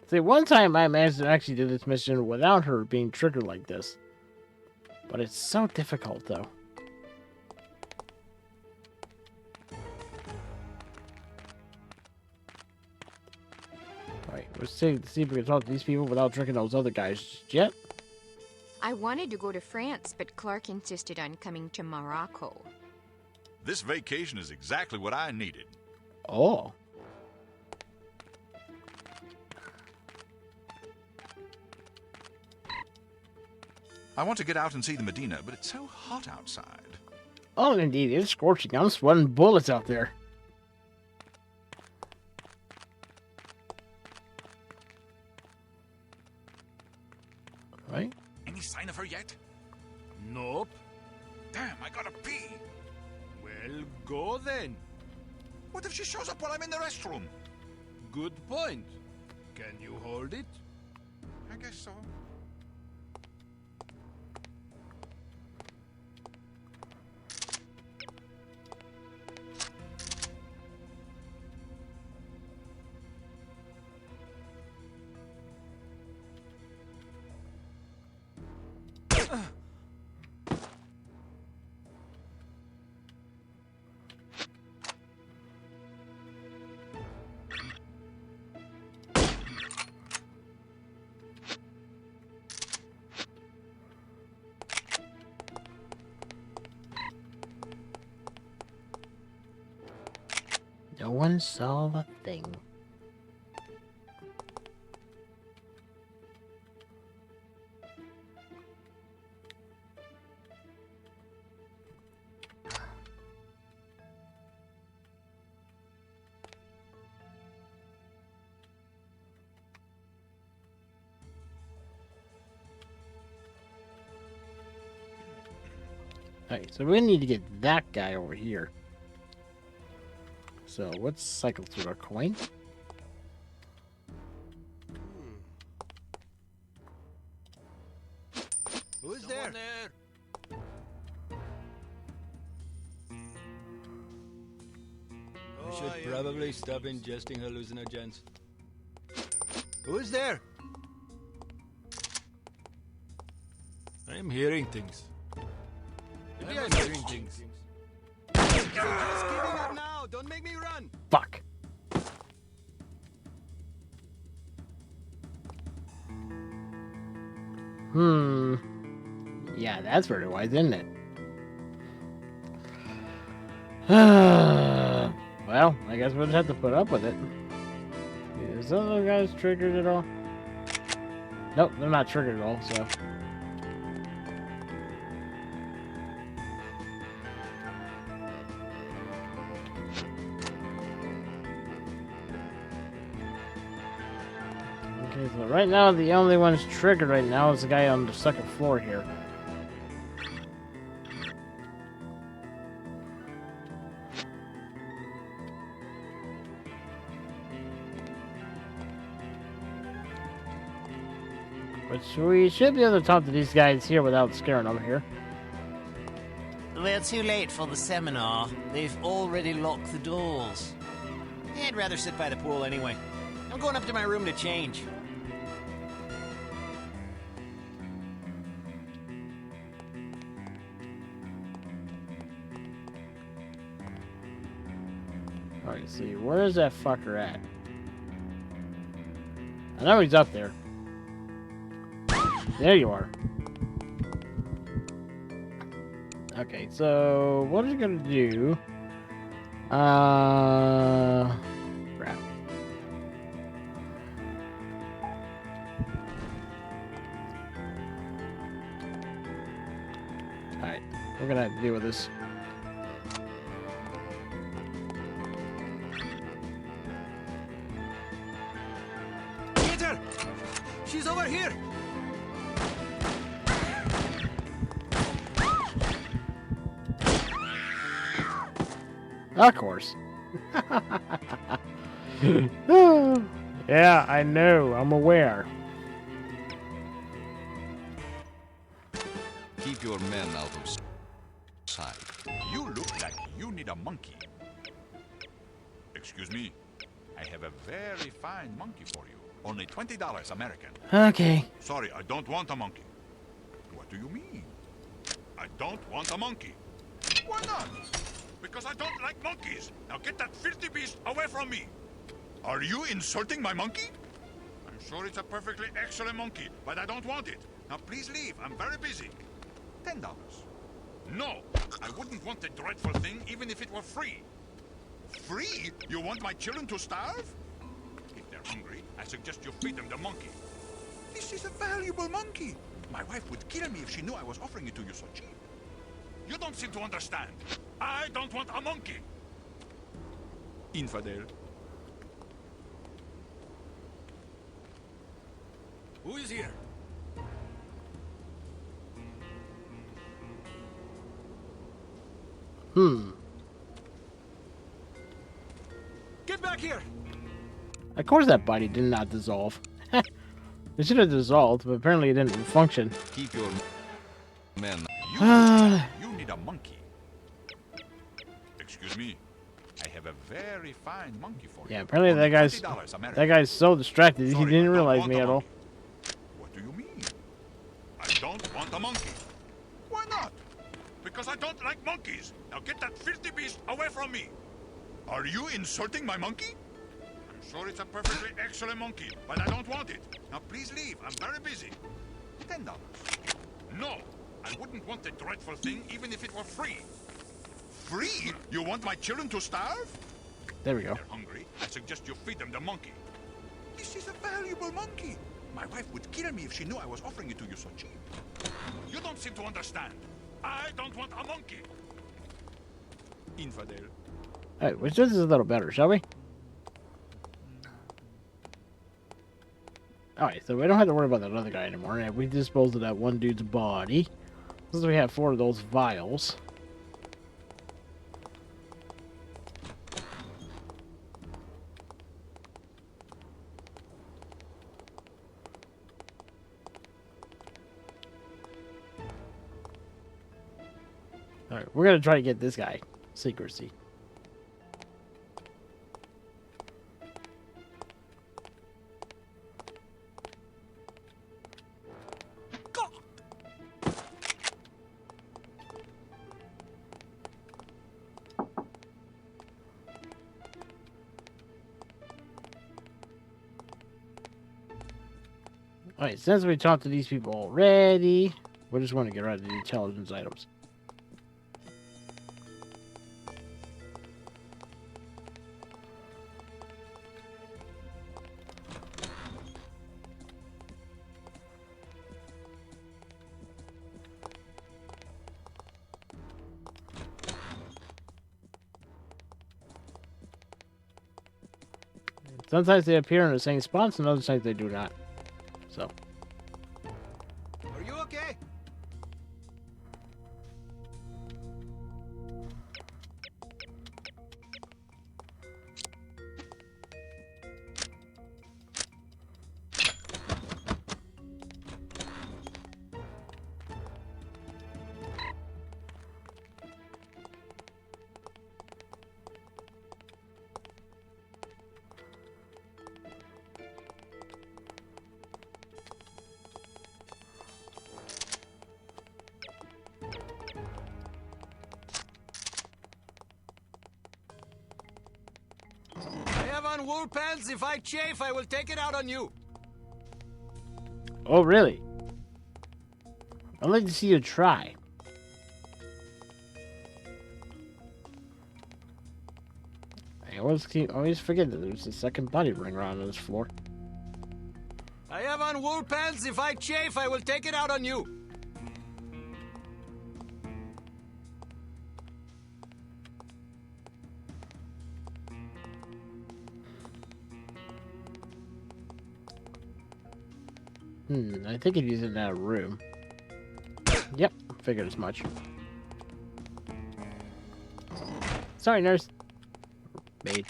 See, one time I managed to actually do this mission without her being triggered like this. But it's so difficult, though. Alright, let's see if we can talk to these people without tricking those other guys yet. I wanted to go to France, but Clark insisted on coming to Morocco. This vacation is exactly what I needed. Oh. I want to get out and see the Medina, but it's so hot outside. Oh, indeed, it's scorching. I'm sweating bullets out there. Right? Any sign of her yet? Nope. Damn, I gotta pee. Well, go then. What if she shows up while I'm in the restroom? Good point. Can you hold it? I guess so. No one saw a thing. Alright, so we need to get that guy over here. So let's cycle through our coin. Who's there? I should probably stop ingesting hallucinogens. Who's there? I am hearing things. Maybe I'm hearing things. So just giving up now. Don't make me run. Fuck. Yeah, that's very wise, isn't it? Well, I guess we'll just have to put up with it. Is those guys triggered at all? Nope, they're not triggered at all, so... Okay, so right now the only one that's triggered right now is the guy on the second floor here. But we should be able to talk to these guys here without scaring them here. We're too late for the seminar. They've already locked the doors. I'd rather sit by the pool anyway. I'm going up to my room to change. Alright, see, where's that fucker at? I know he's up there. There you are. Okay, so what are you gonna do? Crap. Alright, we're gonna have to deal with this. Get her! She's over here! Of course. Yeah, I know. I'm aware. Keep your men out of sight. You look like you need a monkey. Excuse me. I have a very fine monkey for you. Only $20 American. Okay. Sorry, I don't want a monkey. What do you mean? I don't want a monkey. Why not? Because I don't like monkeys. Now get that filthy beast away from me. Are you insulting my monkey? I'm sure it's a perfectly excellent monkey, but I don't want it. Now please leave. I'm very busy. $10. No, I wouldn't want the dreadful thing even if it were free. Free? You want my children to starve? If they're hungry, I suggest you feed them the monkey. This is a valuable monkey. My wife would kill me if she knew I was offering it to you so cheap. You don't seem to understand. I don't want a monkey. Infidel. Who is here? Get back here! Of course that body did not dissolve. It should have dissolved, but apparently it didn't function. Keep your men. You need a monkey. Excuse me. I have a very fine monkey for you. Yeah, apparently that guy's so distracted he didn't realize me at all. What do you mean? I don't want a monkey. Why not? Because I don't like monkeys. Now get that filthy beast away from me. Are you insulting my monkey? I'm sure it's a perfectly excellent monkey, but I don't want it. Now please leave. I'm very busy. $10. No, I wouldn't want the dreadful thing even if it were free. Free? You want my children to starve? There we go. If they're hungry, I suggest you feed them the monkey. This is a valuable monkey. My wife would kill me if she knew I was offering it to you so cheap. You don't seem to understand. I don't want a monkey. Infidel. Alright, let's do this a little better, shall we? Alright, so we don't have to worry about that other guy anymore. And we disposed of that one dude's body. Since we have 4 of those vials. Alright, we're gonna try to get this guy. Secrecy. Alright, since we talked to these people already, we just want to get rid of the intelligence items. Sometimes they appear in the same spots, and other times they do not. So. Are you okay? I have on wool pants. If I chafe, I will take it out on you. Oh, really? I'd like to see you try. I always forget that there's a second body ring around on this floor. I have on wool pants. If I chafe, I will take it out on you. I think he's in that room. Yep, figured as much. Sorry, nurse. Maid.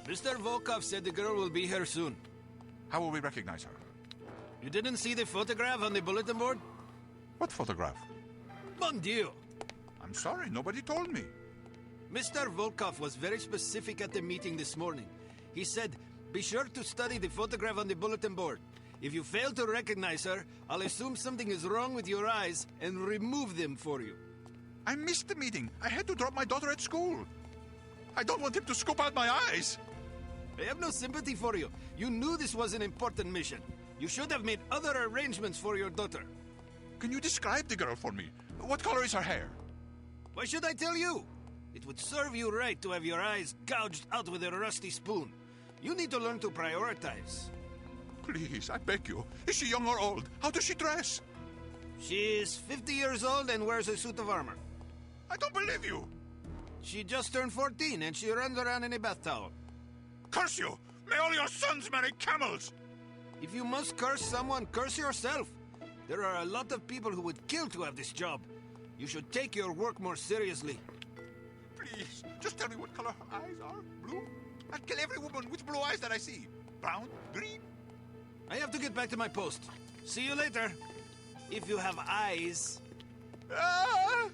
Mr. Volkov said the girl will be here soon. How will we recognize her? You didn't see the photograph on the bulletin board? What photograph? Bon Dieu! I'm sorry, nobody told me. Mr. Volkov was very specific at the meeting this morning. He said, be sure to study the photograph on the bulletin board. If you fail to recognize her, I'll assume something is wrong with your eyes and remove them for you. I missed the meeting. I had to drop my daughter at school. I don't want him to scoop out my eyes. I have no sympathy for you. You knew this was an important mission. You should have made other arrangements for your daughter. Can you describe the girl for me? What color is her hair? Why should I tell you? It would serve you right to have your eyes gouged out with a rusty spoon. You need to learn to prioritize. Please, I beg you. Is she young or old? How does she dress? She's 50 years old and wears a suit of armor. I don't believe you. She just turned 14 and she runs around in a bath towel. Curse you! May all your sons marry camels! If you must curse someone, curse yourself. There are a lot of people who would kill to have this job. You should take your work more seriously. Please, just tell me what color her eyes are. Blue? I'd kill every woman with blue eyes that I see. Brown? Green? I have to get back to my post. See you later. If you have eyes. Ah!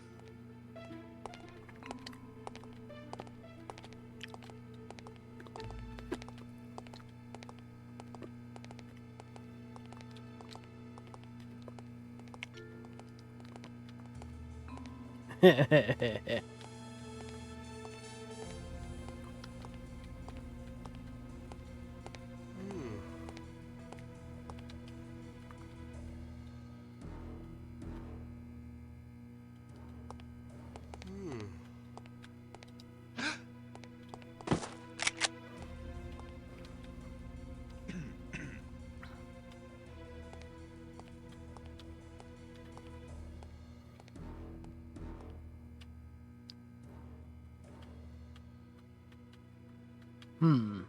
Hmm.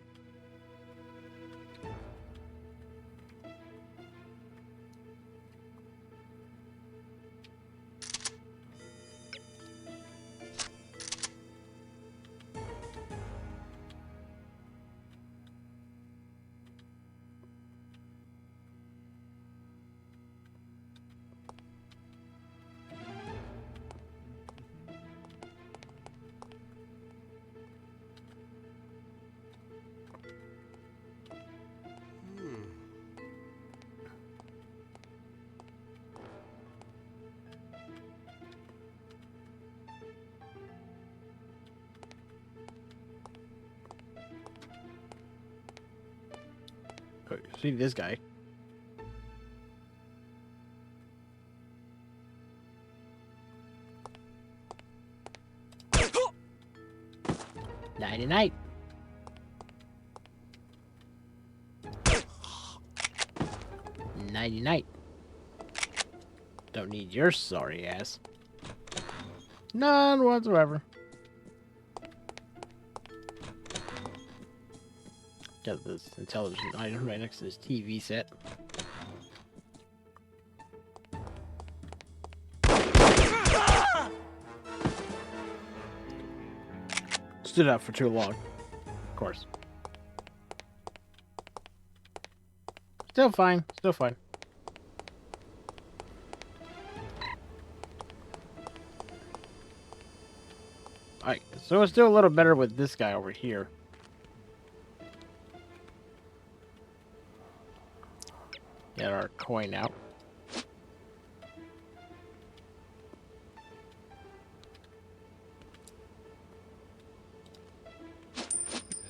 Oh, see this guy. Nighty night. Nighty night. Don't need your sorry ass. None whatsoever. Got this intelligent item right next to this TV set. Stood out for too long, of course. Still fine, still fine. Alright, so let's do a little better with this guy over here. Get our coin out.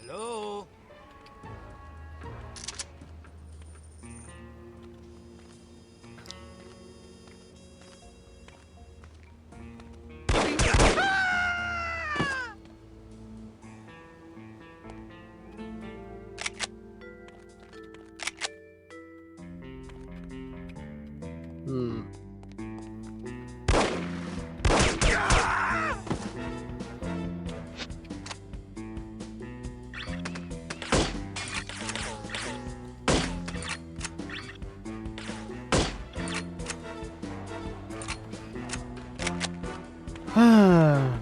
Hello? Hmm.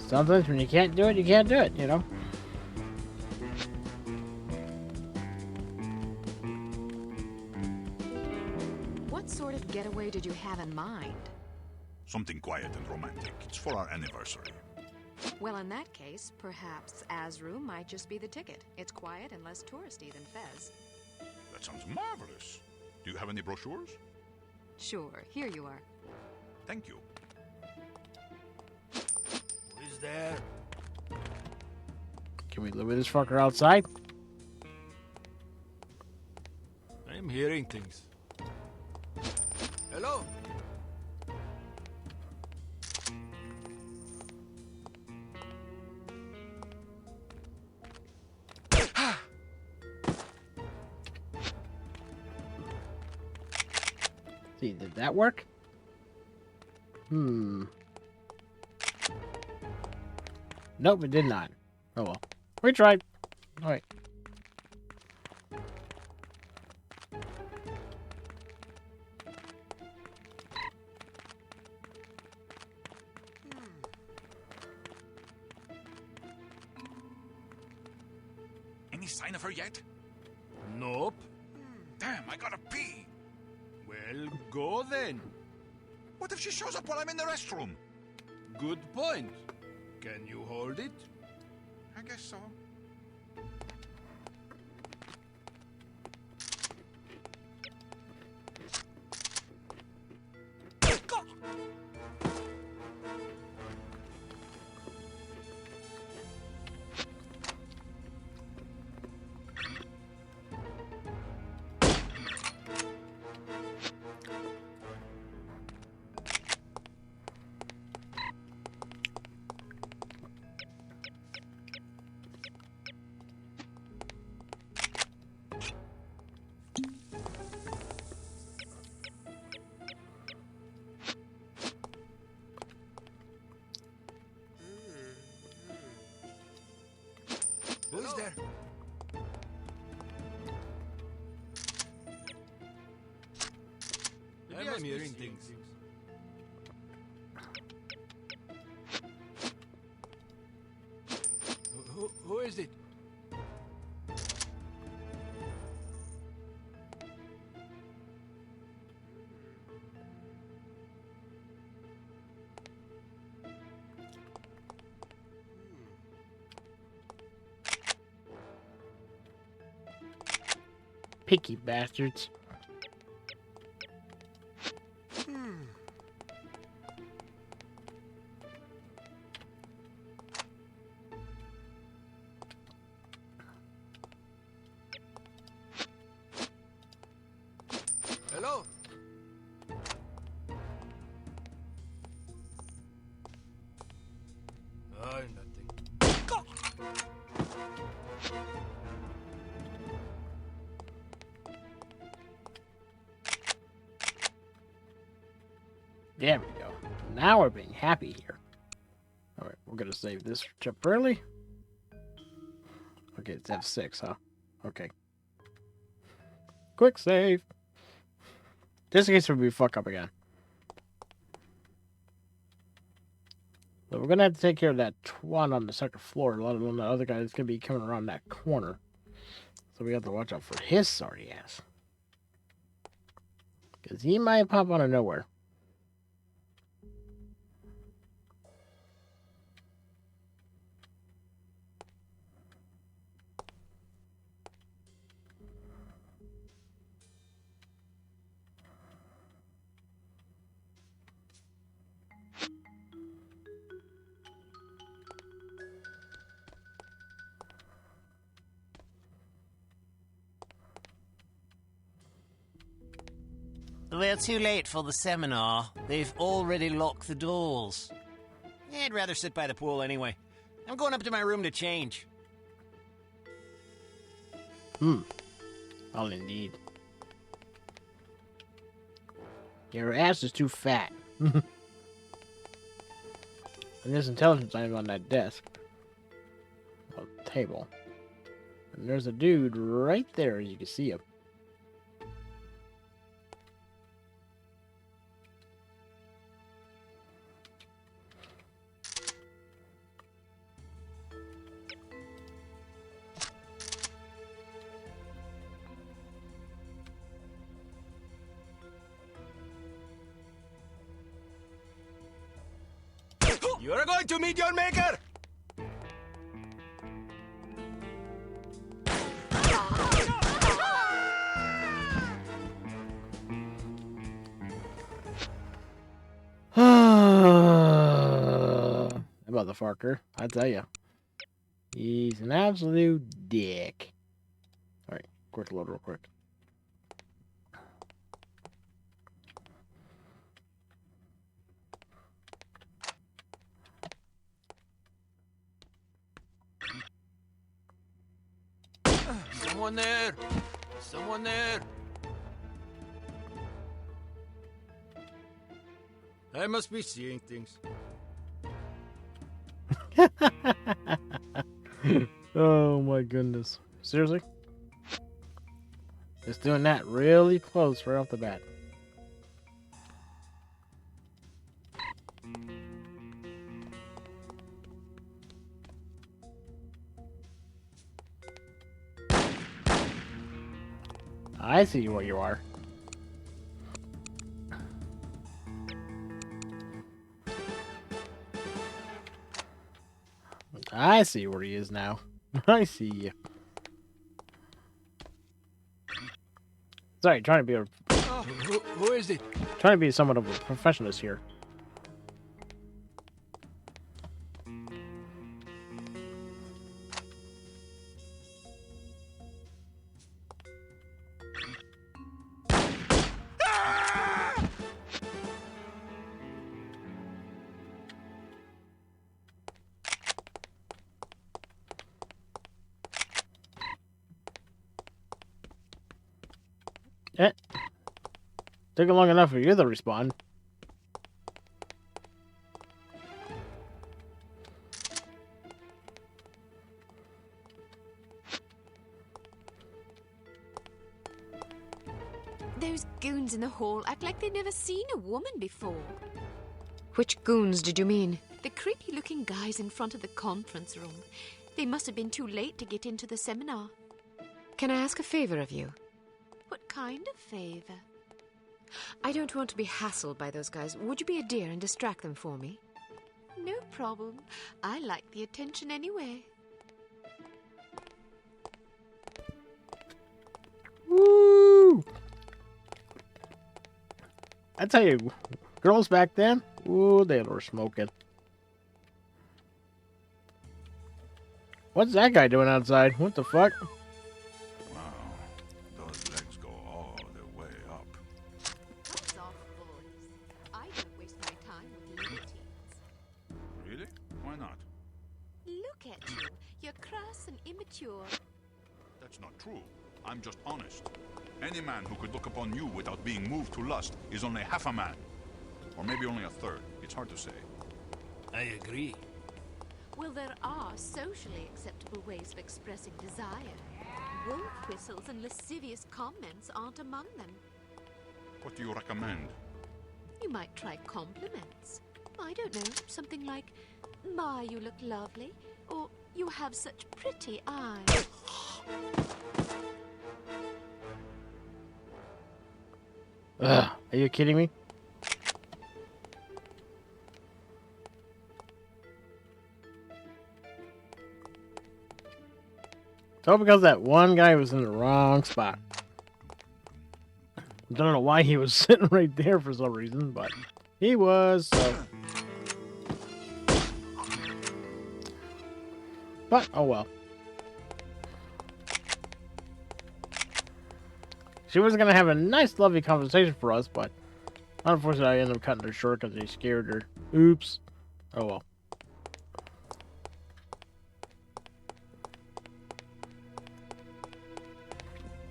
Sometimes when you can't do it, you can't do it, you know? What sort of getaway did you have in mind? Something quiet and romantic. It's for our anniversary. Well, in that case, perhaps Azroom might just be the ticket. It's quiet and less touristy than Fez. That sounds marvelous. Do you have any brochures? Sure, here you are. Thank you. Who is there? Can we live with this fucker outside? I'm hearing things. Hello? See, did that work? Hmm. Nope, it did not. Oh well. We tried. Alright. Any sign of her yet? Nope. Damn, I gotta pee. Well, go then. What if she shows up while I'm in the restroom? Good point. Can you hold it? I guess so. Who's there? I'm hearing things. Who is it? Picky bastards. Hello? Nothing. There we go. Now we're being happy here. Alright, we're gonna save this temporarily. Okay, it's F6, huh? Okay. Quick save. Just in case we fuck up again. So we're gonna have to take care of that one on the second floor. A lot of the other guys gonna be coming around that corner. So we have to watch out for his sorry ass. Because he might pop out of nowhere. We're too late for the seminar. They've already locked the doors. I'd rather sit by the pool anyway. I'm going up to my room to change. Well, indeed. Your ass is too fat. And there's intelligence items on that desk. Well, table. And there's a dude right there, you can see him. You're going to meet your maker! Motherfucker, I tell you. He's an absolute dick. Alright, quick load real quick. Someone there! Someone there! I must be seeing things. Oh my goodness. Seriously? It's doing that really close right off the bat. I see where you are. I see where he is now. I see you. Sorry, trying to be a Who is it? trying to be somewhat of a professionalist here. Took it long enough for you to respond. Those goons in the hall act like they've never seen a woman before. Which goons did you mean? The creepy-looking guys in front of the conference room. They must have been too late to get into the seminar. Can I ask a favor of you? What kind of favor? I don't want to be hassled by those guys. Would you be a dear and distract them for me? No problem. I like the attention anyway. Woo! I tell you, girls back then, ooh, they were smoking. What's that guy doing outside? What the fuck? Wow, those legs go all the way up. Hats off, boys. I don't waste my time with libertines. Really? Why not? Look at you. You're crass and immature. That's not true. I'm just honest. Any man who could look upon you without being moved to lust is only half a man. Or maybe only a third. It's hard to say. I agree. Well, there are socially acceptable ways of expressing desire. Wolf whistles and lascivious comments aren't among them. What do you recommend? You might try compliments. I don't know, something like, "My, you look lovely," or "You have such pretty eyes." Ugh, are you kidding me? It's all because that one guy was in the wrong spot. Don't know why he was sitting right there for some reason, but he was, so. But, oh well. She was going to have a nice, lovely conversation for us, but unfortunately I ended up cutting her short because he scared her. Oops. Oh well.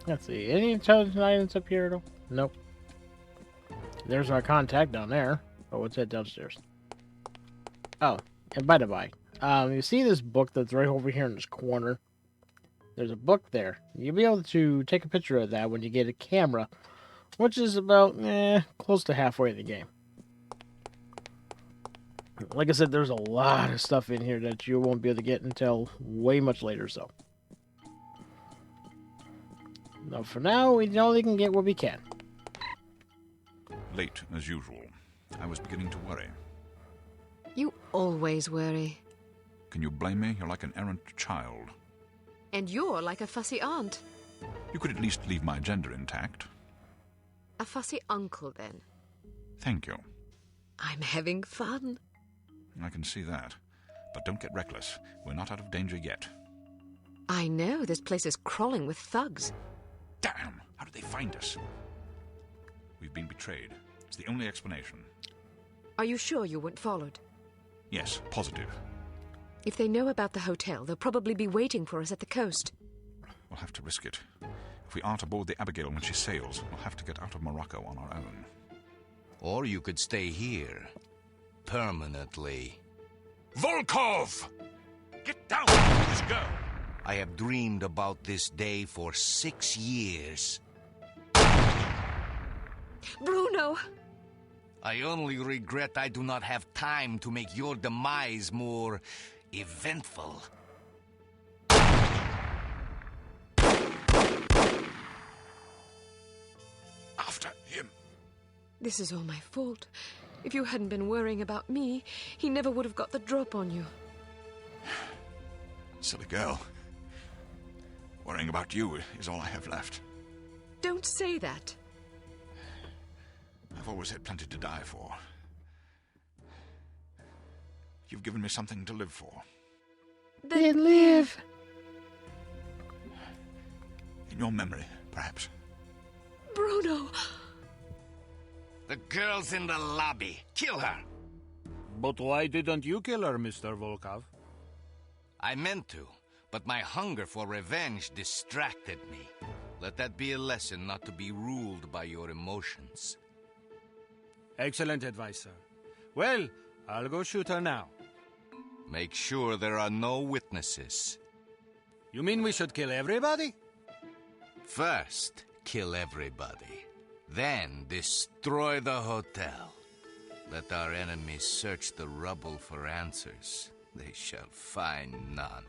Let's see. Any intelligent items up here at all? Nope. There's our contact down there. Oh, what's that downstairs? Oh, and by the by, you see this book that's right over here in this corner? There's a book there. You'll be able to take a picture of that when you get a camera, which is about, close to halfway in the game. Like I said, there's a lot of stuff in here that you won't be able to get until way much later, so. Now, for now, we only can get what we can. Late, as usual. I was beginning to worry. You always worry. Can you blame me? You're like an errant child. And you're like a fussy aunt. You could at least leave my gender intact. A fussy uncle, then. Thank you. I'm having fun. I can see that. But don't get reckless. We're not out of danger yet. I know. This place is crawling with thugs. Damn! How did they find us? We've been betrayed. It's the only explanation. Are you sure you weren't followed? Yes, positive. If they know about the hotel, they'll probably be waiting for us at the coast. We'll have to risk it. If we aren't aboard the Abigail when she sails, we'll have to get out of Morocco on our own. Or you could stay here. Permanently. Volkov! Get down with this girl! I have dreamed about this day for 6 years. Bruno! I only regret I do not have time to make your demise more eventful. After him. This is all my fault. If you hadn't been worrying about me, he never would have got the drop on you. Silly girl. Worrying about you is all I have left. Don't say that. I've always had plenty to die for. You've given me something to live for. Then live. In your memory, perhaps. Bruno! The girl's in the lobby. Kill her. But why didn't you kill her, Mr. Volkov? I meant to, but my hunger for revenge distracted me. Let that be a lesson not to be ruled by your emotions. Excellent advice, sir. Well, I'll go shoot her now. Make sure there are no witnesses. You mean we should kill everybody? First, kill everybody. Then destroy the hotel. Let our enemies search the rubble for answers. They shall find none.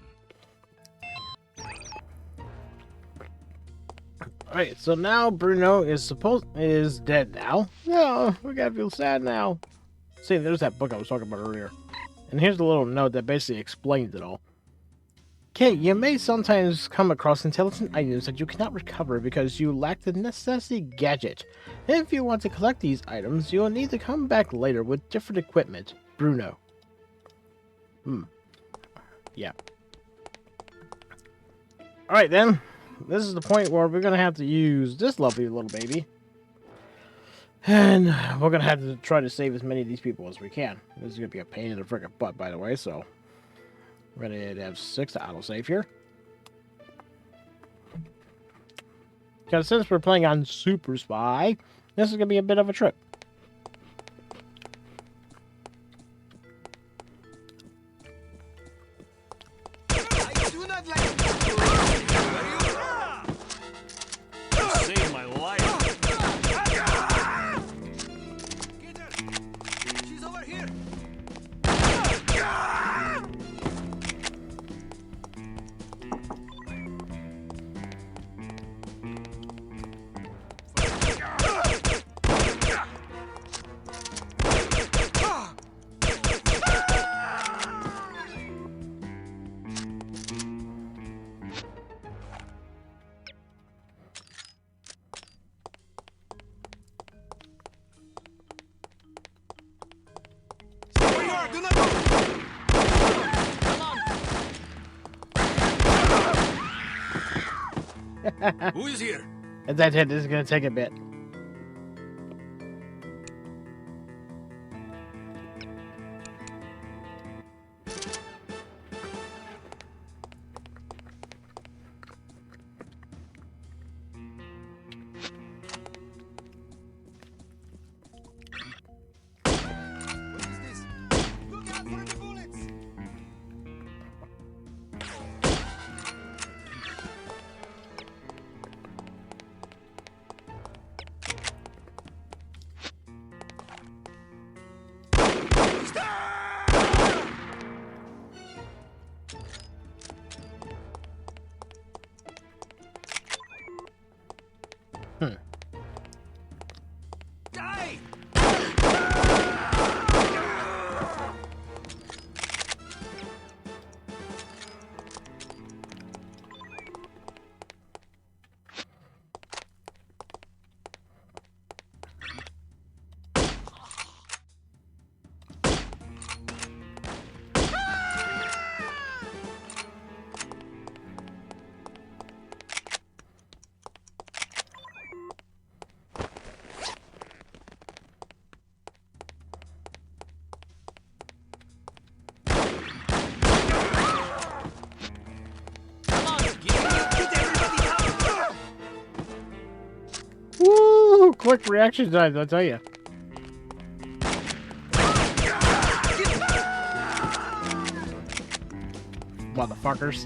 Alright, so now Bruno is dead now. No, we gotta feel sad now. See, there's that book I was talking about earlier. And here's a little note that basically explains it all. Okay, you may sometimes come across intelligent items that you cannot recover because you lack the necessary gadget. If you want to collect these items, you will need to come back later with different equipment. Bruno. Yeah. Alright then. This is the point where we're going to have to use this lovely little baby. And we're going to have to try to save as many of these people as we can. This is going to be a pain in the frickin' butt, by the way, so... We're going to have 6 to autosave here. Because since we're playing on Super Spy, this is going to be a bit of a trip. I do not like You saved my life. Get her! She's over here! Do not move! Who is here? And that's it. This is going to take a bit. What is this? Look out for the bullets! Die! Woo! Quick reaction times, I'll tell you. Motherfuckers.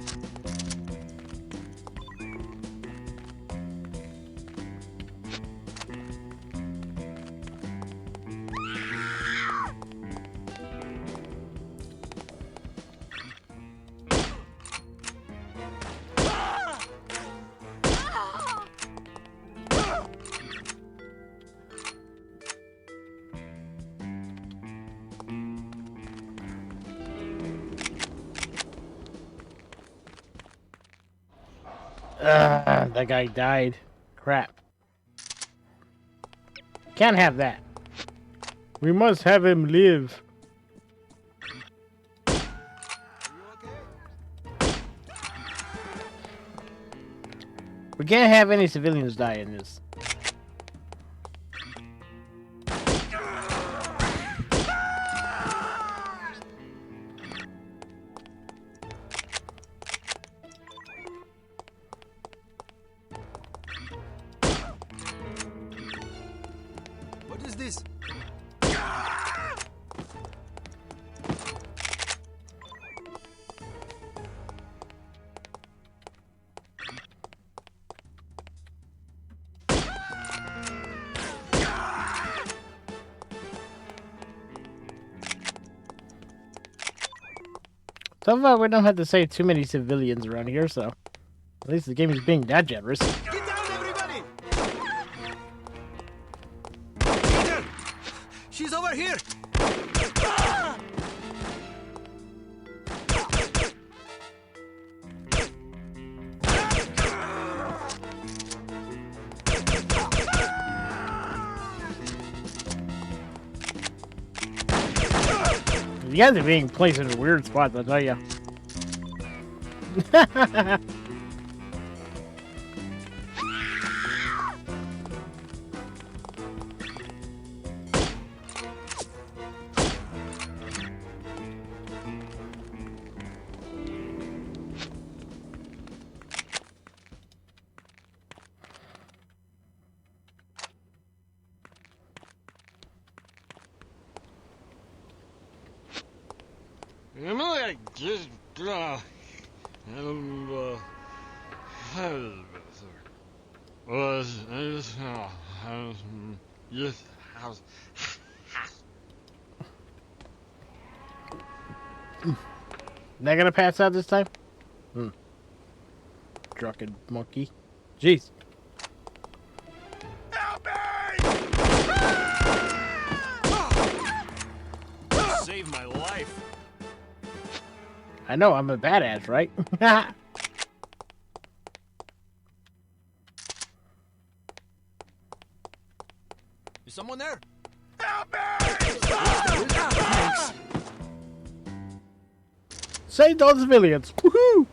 That guy died. Crap. Can't have that. We must have him live. We can't have any civilians die in this. What is this? So far, we don't have to save too many civilians around here, so at least the game is being that generous. Get down, everybody! Peter! She's over here! You guys are being placed in weird spots, I'll tell you. Not gonna pass out this time? Drunken monkey. Jeez. Save my life. I know, I'm a badass, right? Is someone there? Save those civilians. Woohoo!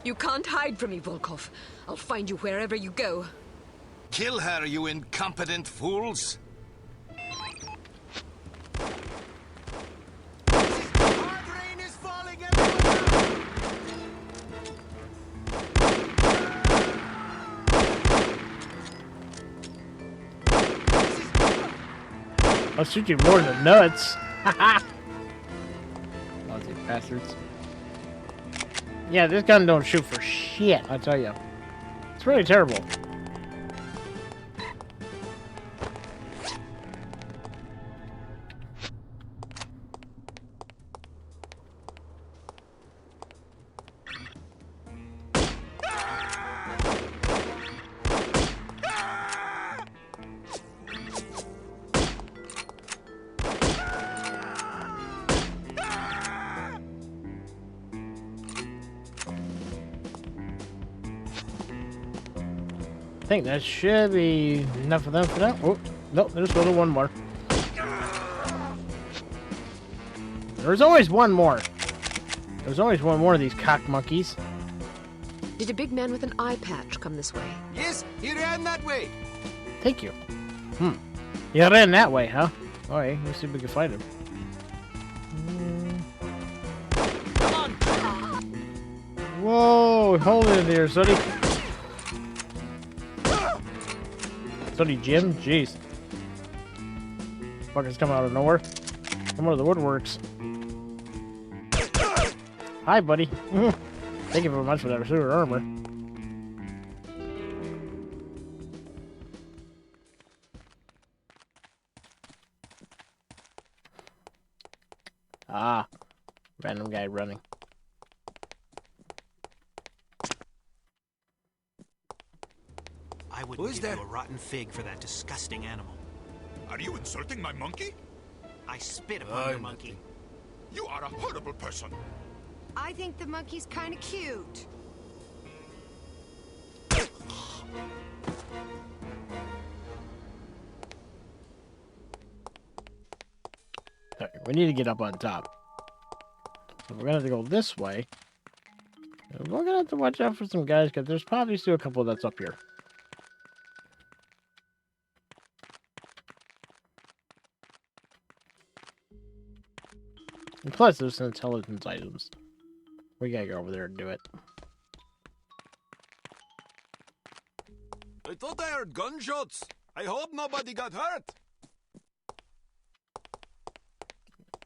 You can't hide from me, Volkov. I'll find you wherever you go. Kill her, you incompetent fools! I'll shoot you more than nuts. Lousy bastards. Yeah, this gun don't shoot for shit, I tell you. It's really terrible. I think that should be enough of them for now. Oh, nope, there's still one more. There's always one more. There's always one more of these cock monkeys. Did a big man with an eye patch come this way? Yes, he ran that way. Thank you. He ran that way, huh? Alright, let's see if we can find him. Come on. Whoa, hold it there, Sonny. Sonny Jim? Jeez. Fuckers come out of nowhere. Come out of the woodworks. Hi, buddy. Thank you very much for that super armor. Ah. Random guy running. I wouldn't give you a rotten fig for that disgusting animal. Are you insulting my monkey? I spit upon your monkey. You are a horrible person. I think the monkey's kind of cute. Right, we need to get up on top. So we're gonna have to go this way. And we're gonna have to watch out for some guys, because there's probably still a couple that's up here. And plus, there's some intelligence items. We gotta go over there and do it. I thought I heard gunshots. I hope nobody got hurt.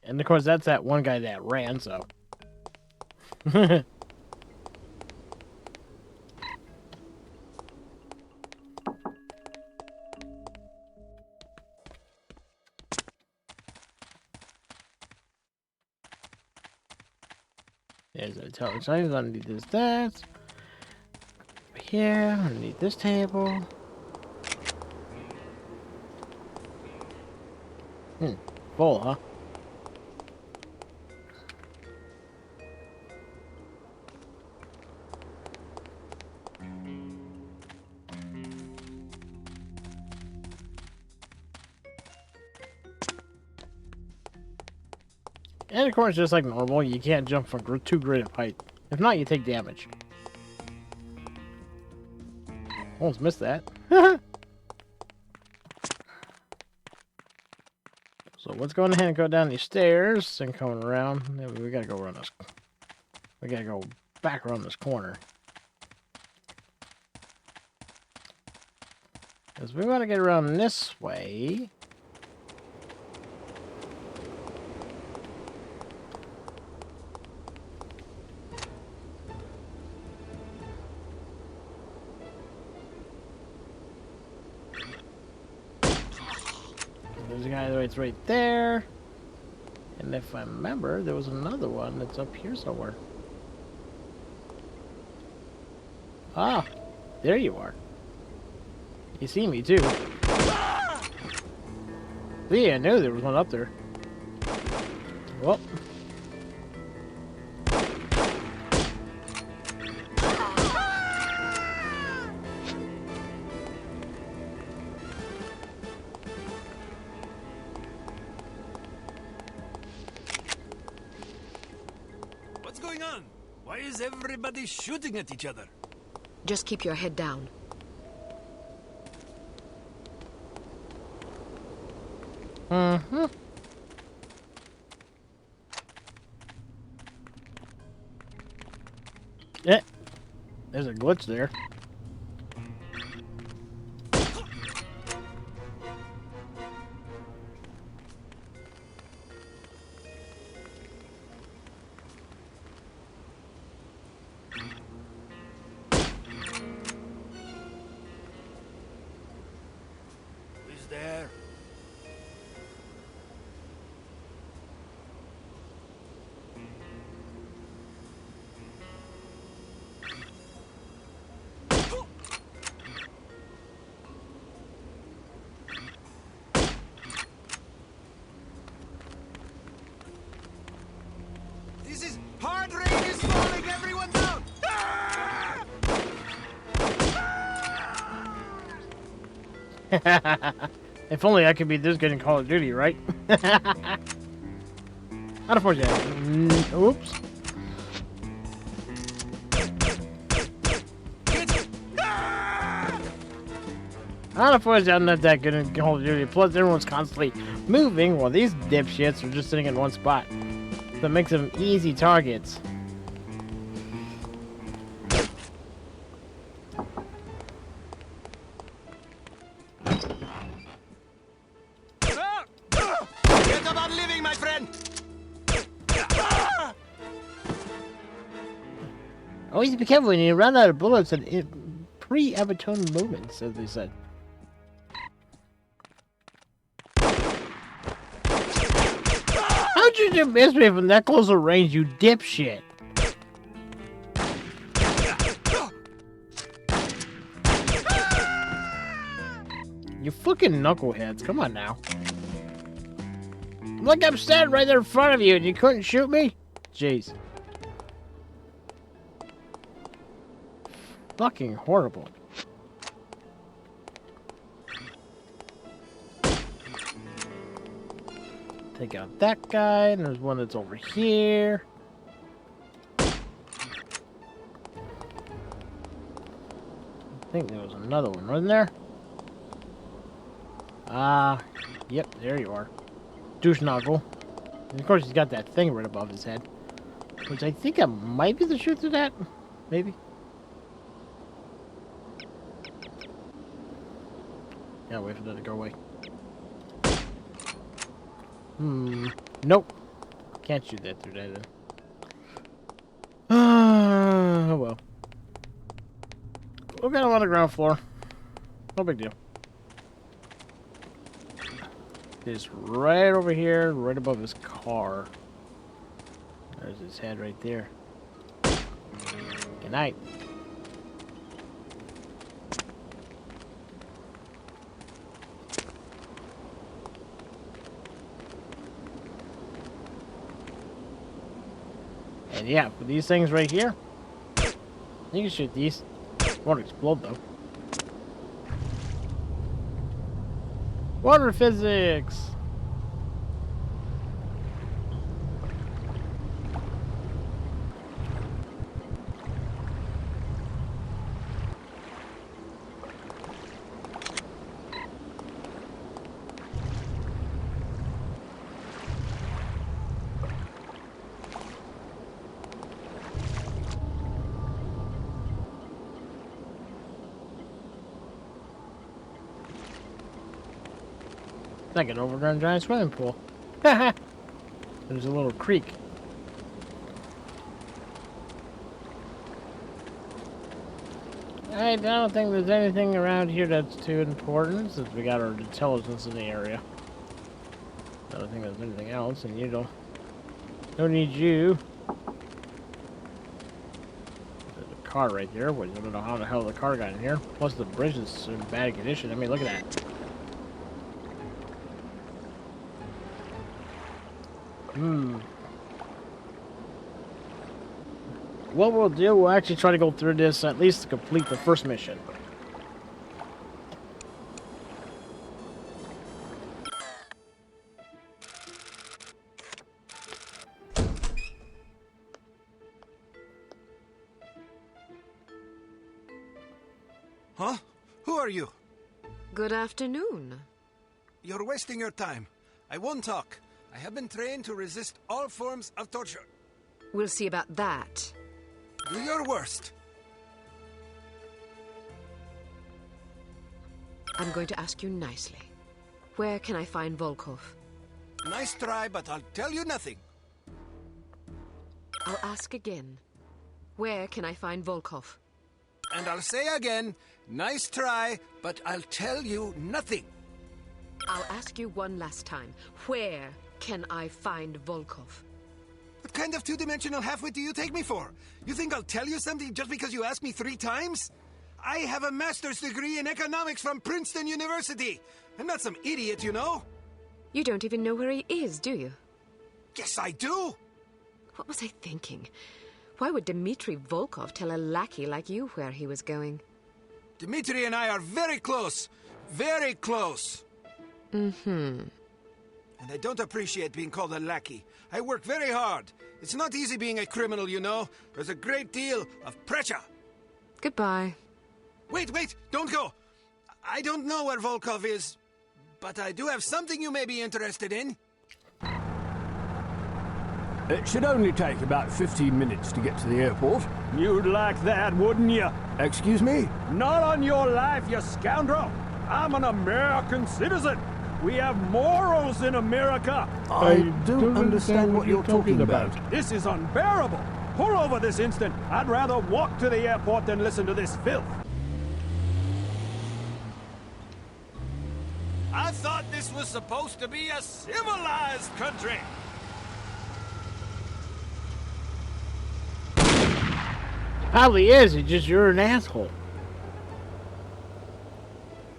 And of course, that's that one guy that ran, so. There's a television. So I'm gonna need this, that. Here, I need this table. Full, huh? And of course, just like normal, you can't jump from too great a height. If not, you take damage. Almost missed that. So let's go ahead and go down these stairs and coming around. We gotta go around this. We gotta go back around this corner. Because we want to get around this way. There's a guy that's right there. And if I remember, there was another one that's up here somewhere. Ah, there you are. You see me too. See, I knew there was one up there. Well. What's going on? Why is everybody shooting at each other? Just keep your head down. Mm-hmm. Yeah. There's a glitch there. Who's there? This is hard rain is falling, everyone down! If only I could be this good in Call of Duty, right? Unfortunately. Oops. Unfortunately, I'm not that good in Call of Duty. Plus, everyone's constantly moving while these dipshits are just sitting in one spot. That makes them easy targets. Get about living, my friend! Always be careful when you run out of bullets and pre-Evertone movements, as they said. How'd you just miss me from that close of range, you dipshit? You fucking knuckleheads, come on now. Look, I'm standing right there in front of you and you couldn't shoot me? Jeez. Fucking horrible. Take out that guy, and there's one that's over here. I think there was another one, wasn't there? Yep, there you are. Douche knuckle. And of course, he's got that thing right above his head. Which I think I might be the shoot through that. Maybe. Yeah, wait for that to go away. Nope. Can't shoot that through that then. Oh well. We'll get him on the ground floor. No big deal. It's right over here, right above his car. There's his head right there. Good night. And yeah, for these things right here, you can shoot these. Won't explode though. Water physics! Like an overgrown giant swimming pool. There's a little creek. I don't think there's anything around here that's too important since we got our intelligence in the area. I don't think there's anything else, and you don't need you. There's a car right there. Wait, I don't know how the hell the car got in here. Plus the bridge is in bad condition. I mean, look at that. What we'll do, we'll actually try to go through this at least to complete the first mission. Huh? Who are you? Good afternoon. You're wasting your time. I won't talk. I have been trained to resist all forms of torture. We'll see about that. Do your worst. I'm going to ask you nicely. Where can I find Volkov? Nice try, but I'll tell you nothing. I'll ask again. Where can I find Volkov? And I'll say again, nice try, but I'll tell you nothing. I'll ask you one last time. Where can I find Volkov? What kind of two-dimensional halfwit do you take me for? You think I'll tell you something just because you asked me 3 times? I have a master's degree in economics from Princeton University. I'm not some idiot, you know? You don't even know where he is, do you? Yes, I do! What was I thinking? Why would Dmitri Volkov tell a lackey like you where he was going? Dmitri and I are very close. Very close. Mm-hmm. And I don't appreciate being called a lackey. I work very hard. It's not easy being a criminal, you know. There's a great deal of pressure. Goodbye. Wait, don't go. I don't know where Volkov is, but I do have something you may be interested in. It should only take about 15 minutes to get to the airport. You'd like that, wouldn't you? Excuse me? Not on your life, you scoundrel! I'm an American citizen! We have morals in America! I don't understand what you're talking about. This is unbearable! Pull over this instant! I'd rather walk to the airport than listen to this filth! I thought this was supposed to be a civilized country. Probably is, it's just you're an asshole.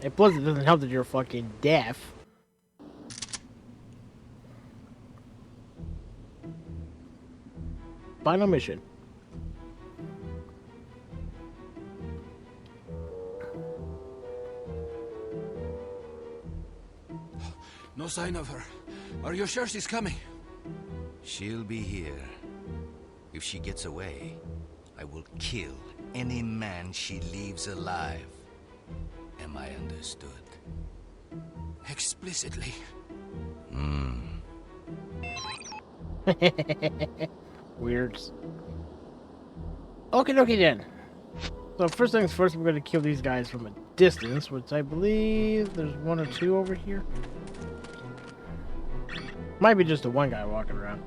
And plus it doesn't help that you're fucking deaf. Final mission. No sign of her. Are you sure she's coming? She'll be here. If she gets away, I will kill any man she leaves alive. Am I understood? Explicitly. Weirds. Okay, then. So first things first, we're going to kill these guys from a distance, which I believe there's 1 or 2 over here. Might be just the one guy walking around.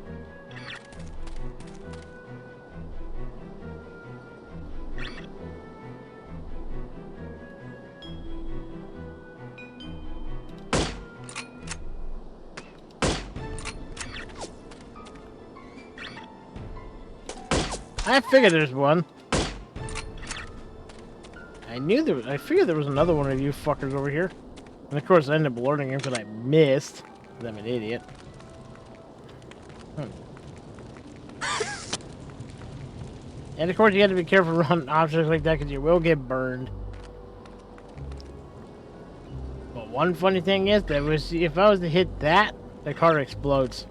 I figured there's one. I figured there was another one of you fuckers over here. And of course I ended up alerting him because I missed. 'Cause I'm an idiot. And of course you have to be careful around objects like that because you will get burned. But one funny thing is that if I was to hit that, the car explodes.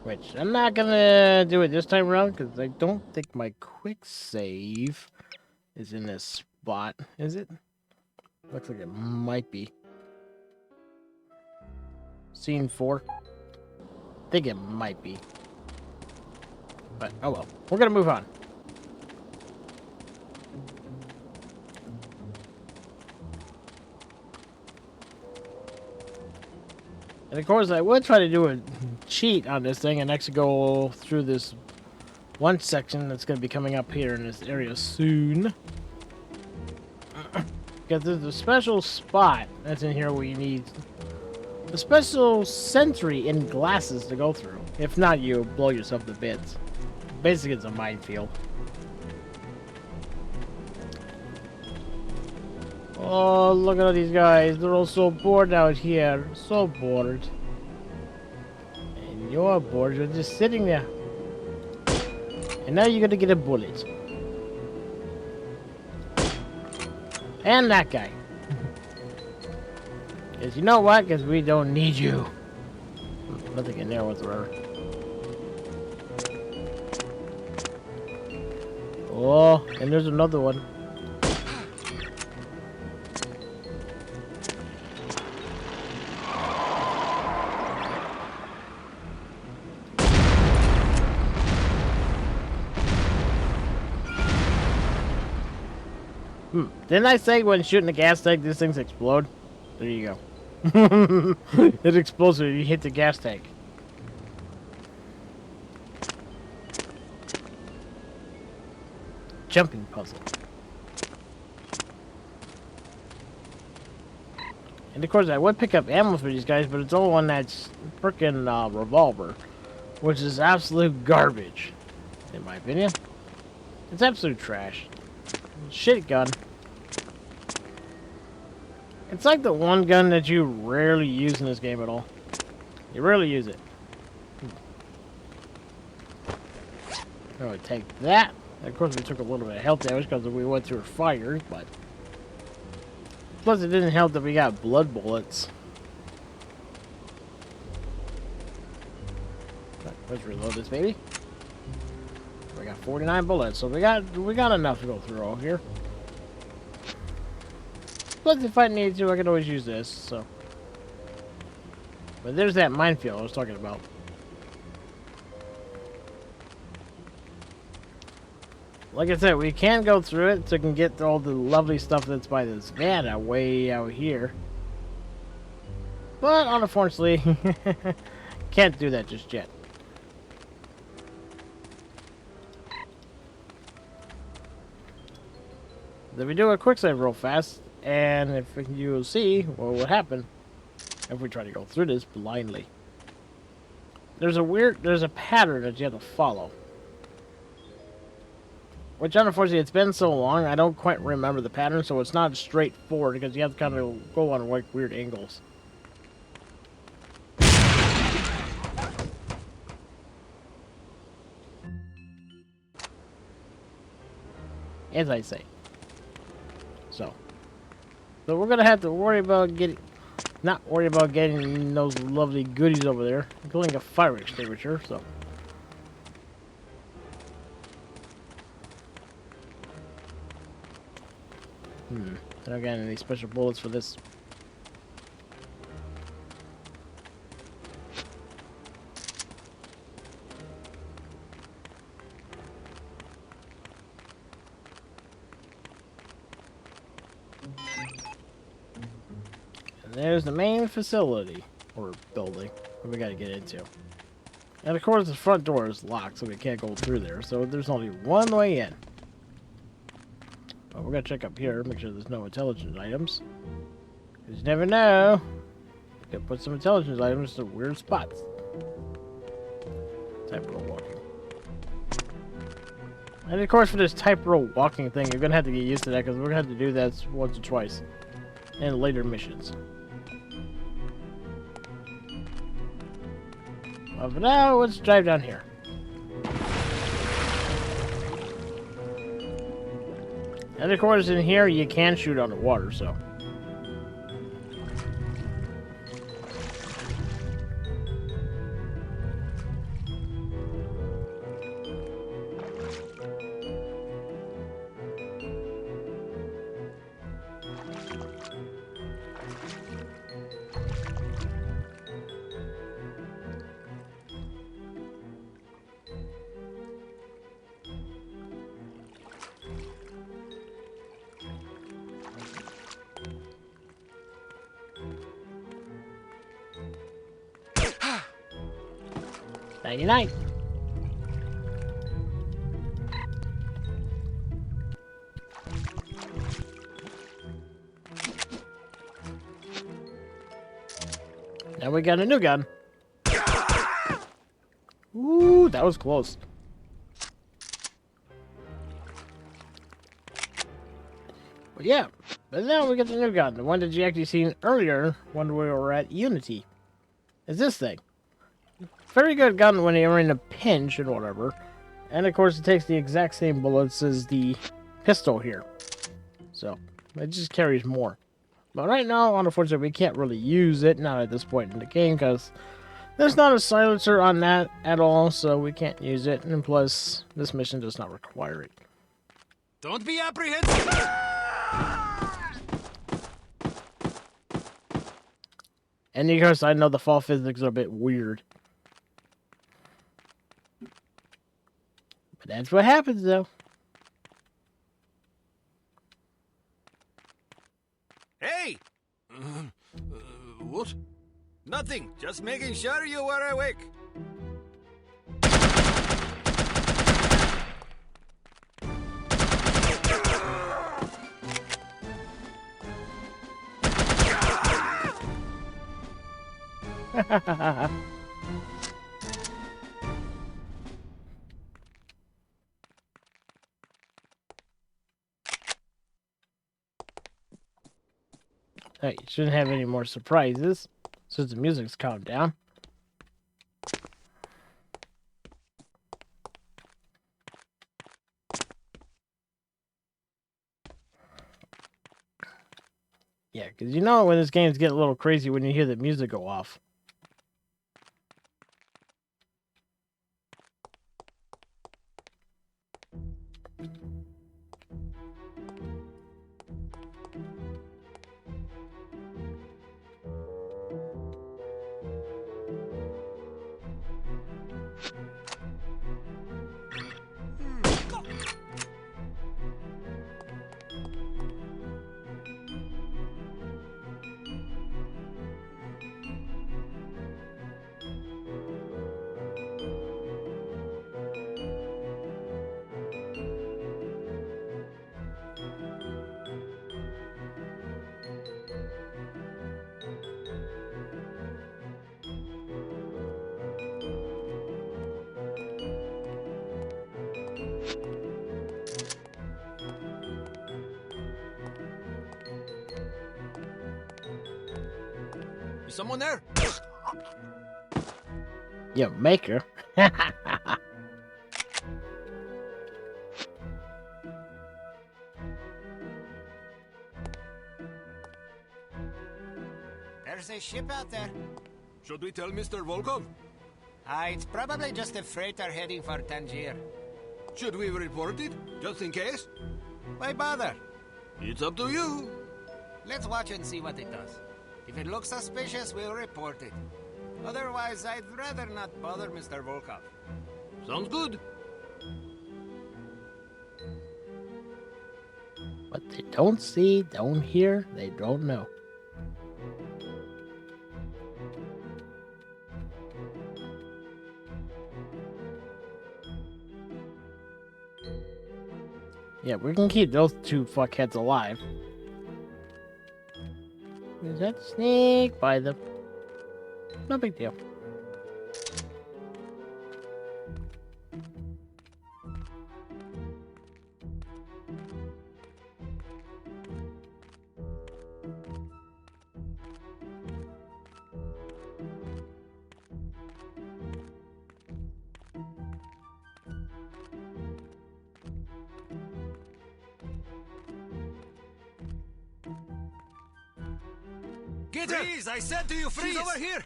Which I'm not gonna do it this time around because I don't think my quick save is in this spot. Is it? Looks like it might be. Scene 4. I think it might be. But oh well. We're gonna move on. And of course I would try to do a cheat on this thing and actually go through this one section that's going to be coming up here in this area soon. Because there's a special spot that's in here where you need a special sentry in glasses to go through. If not, you blow yourself to bits. Basically, it's a minefield. Oh, look at all these guys. They're all so bored out here. So bored. And you're bored. You're just sitting there. And now you're going to get a bullet. And that guy. Because you know what? Because we don't need you. Nothing in there whatsoever. Oh, and there's another one. Didn't I say when shooting the gas tank, these things explode? There you go. It explodes when you hit the gas tank. Jumping puzzle. And of course, I would pick up ammo for these guys, but it's only one that's frickin' revolver, which is absolute garbage, in my opinion. It's absolute trash. Shit gun. It's like the one gun that you rarely use in this game at all. You rarely use it. I would take that. Of course, we took a little bit of health damage because we went through fire, but plus it didn't help that we got blood bullets. Let's reload this baby. We got 49 bullets, so we got enough to go through all here. Plus, if I need to, I can always use this, so. But there's that minefield I was talking about. Like I said, we can go through it so we can get all the lovely stuff that's by this Savannah way out here. But, unfortunately, can't do that just yet. Then we do a quick save real fast. And if you'll see what would happen if we try to go through this blindly. There's a pattern that you have to follow. Which unfortunately it's been so long I don't quite remember the pattern, so it's not straightforward because you have to kind of go on like weird angles. As I say. So we're gonna have to worry about not worry about getting those lovely goodies over there, including a fire extinguisher, so. I don't got any special bullets for this. There's the main facility, or building, that we gotta get into. And of course the front door is locked, so we can't go through there, so there's only one way in. But we're gonna check up here, make sure there's no intelligence items. Because you never know. You can put some intelligence items to weird spots. Type of walking. And of course, for this tightrope walking thing, you're gonna have to get used to that because we're gonna have to do that once or twice in later missions. But for now, let's drive down here. And of course, in here, you can shoot underwater, so. Night. Now we got a new gun. Ooh, that was close. But yeah, but now we get the new gun. The one that you actually seen earlier when we were at Unity. Is this thing. Very good gun when you're in a pinch and whatever. And of course it takes the exact same bullets as the pistol here. So, it just carries more. But right now, unfortunately, we can't really use it, not at this point in the game, because there's not a silencer on that at all, so we can't use it. And plus, this mission does not require it. Don't be apprehensive! And of course, I know the fall physics are a bit weird. But that's what happens, though. Hey! What? Nothing. Just making sure you were awake. Hey, you shouldn't have any more surprises since the music's calmed down. Yeah, because you know when this game's getting a little crazy when you hear the music go off. Is someone there? Yeah, maker. There's a ship out there. Should we tell Mr. Volkov? It's probably just a freighter heading for Tangier. Should we report it, just in case? Why bother? It's up to you. Let's watch and see what it does. If it looks suspicious, we'll report it. Otherwise, I'd rather not bother Mr. Volkov. Sounds good. What they don't see, don't hear, they don't know. Yeah, we can keep those two fuckheads alive. Is that sneak by them? No big deal. Get her! Freeze! I said to you, freeze! She's over here!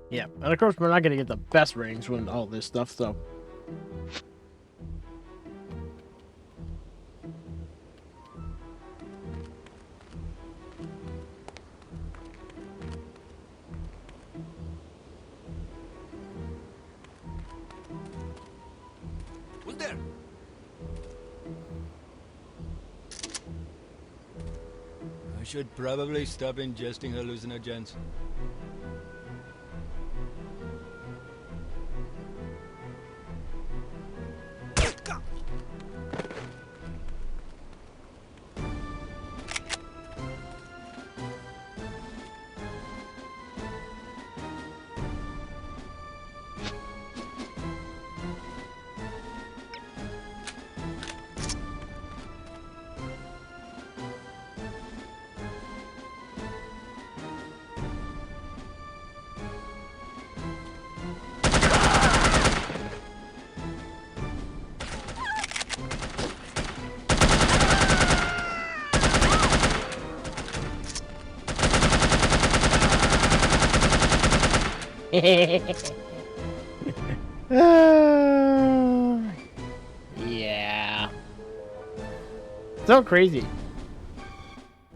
Yeah, and of course we're not gonna get the best ratings with all this stuff, so. Who's there? I should probably stop ingesting hallucinogens. Yeah. So crazy.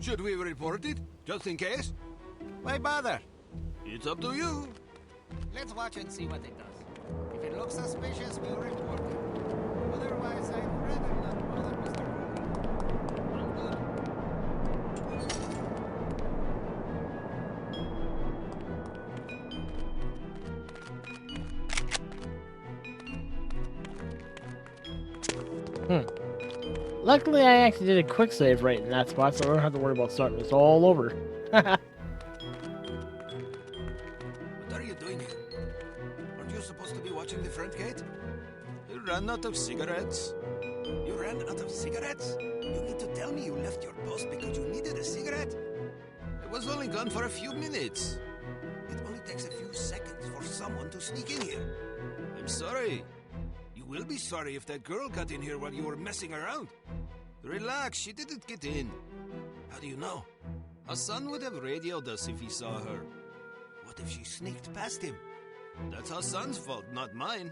Should we report it? Just in case? Why bother? It's up to you. Let's watch and see what it does. If it looks suspicious, we'll report it. Otherwise, I'd rather not bother Mr. Luckily, I actually did a quick save right in that spot, so I don't have to worry about starting this all over. What are you doing here? Aren't you supposed to be watching the front gate? You ran out of cigarettes. You ran out of cigarettes? You mean to tell me you left your post because you needed a cigarette? I was only gone for a few minutes. It only takes a few seconds for someone to sneak in here. I'm sorry. You will be sorry if that girl got in here while you were messing around. Relax, she didn't get in. How do you know? Hassan would have radioed us if he saw her. What if she sneaked past him? That's Hassan's fault, not mine.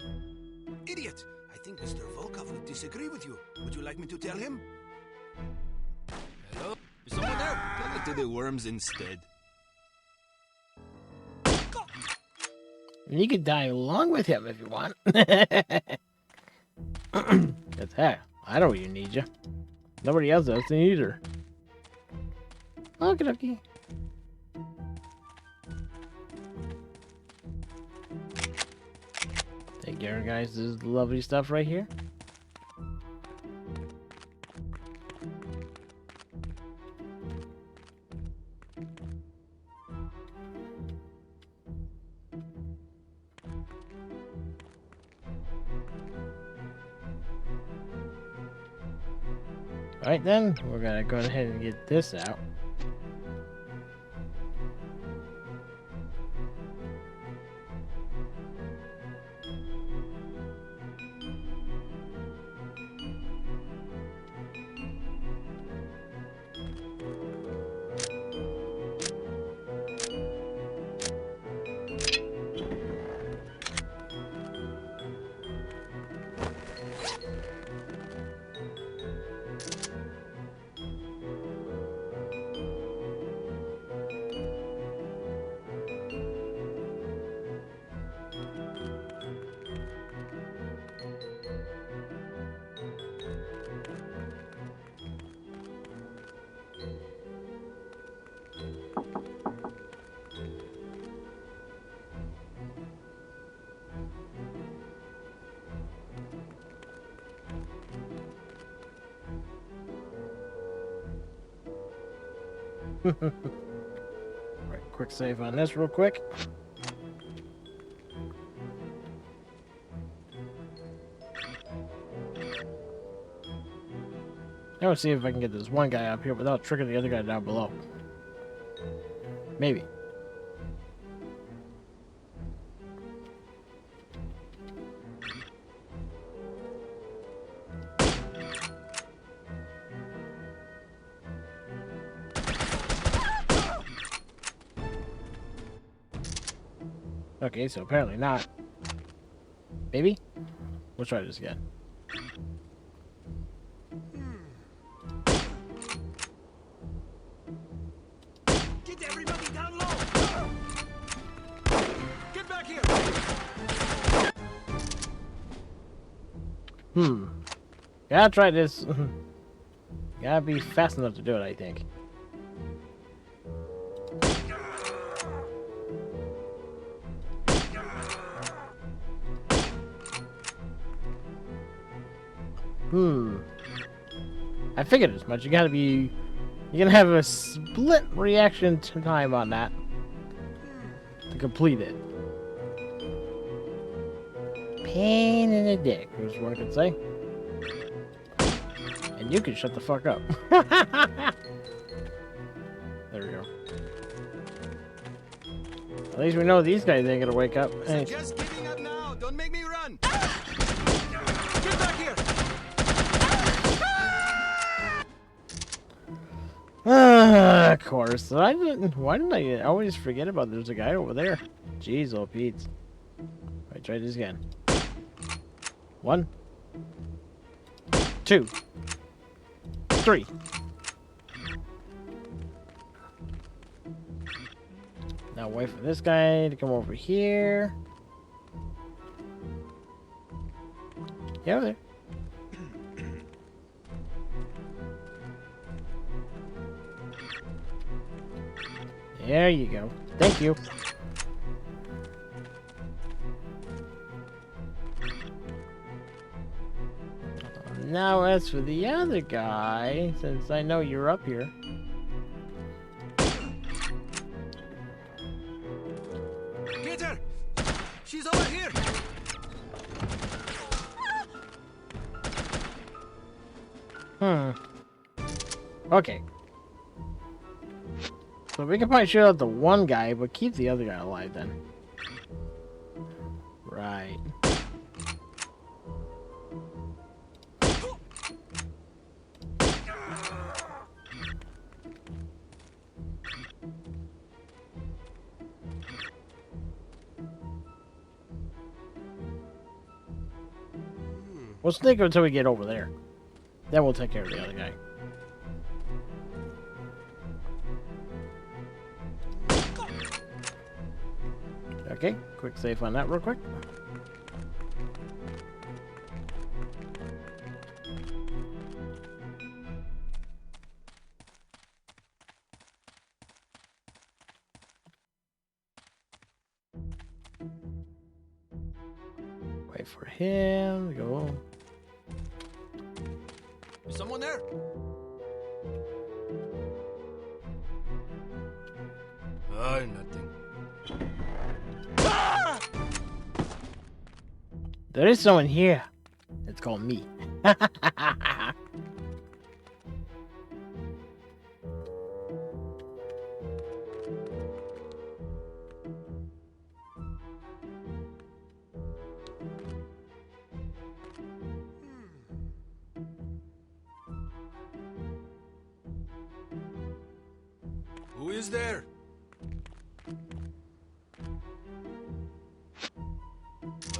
Idiot! I think Mr. Volkov would disagree with you. Would you like me to tell him? Hello? Is someone there? Tell it to the worms instead. You could die along with him if you want. It's hey, I don't even need you. Nobody else does either. Okie dokie. Take care, guys. This is lovely stuff right here. Alright then, we're gonna go ahead and get this out. Right, quick save on this real quick. Now let's see if I can get this one guy up here without tricking the other guy down below. Maybe. Okay, so apparently not. Maybe? We'll try this again. Get everybody down low! Get back here! Gotta try this. Gotta be fast enough to do it, I think. I figured as much. You gotta be... You're gonna have a split reaction time on that to complete it. Pain in the dick, as one could say. And you can shut the fuck up. There we go. At least we know these guys ain't gonna wake up. Just giving up now. Don't make me run. Get back here. Of course. Why didn't I always forget about there's a guy over there? Jeez, old Pete. Alright, try this again. 1, 2, 3. Now wait for this guy to come over here. Yeah, over there. There you go. Thank you. Now as for the other guy, since I know you're up here. Get her! She's over here! Okay. So we can probably shoot out the one guy, but keep the other guy alive then. Right. We'll sneak until we get over there. Then we'll take care of the other guy. Okay, quick save on that real quick. Wait for him to go. Is someone there? Nothing. There is someone here. It's called me. Who is there?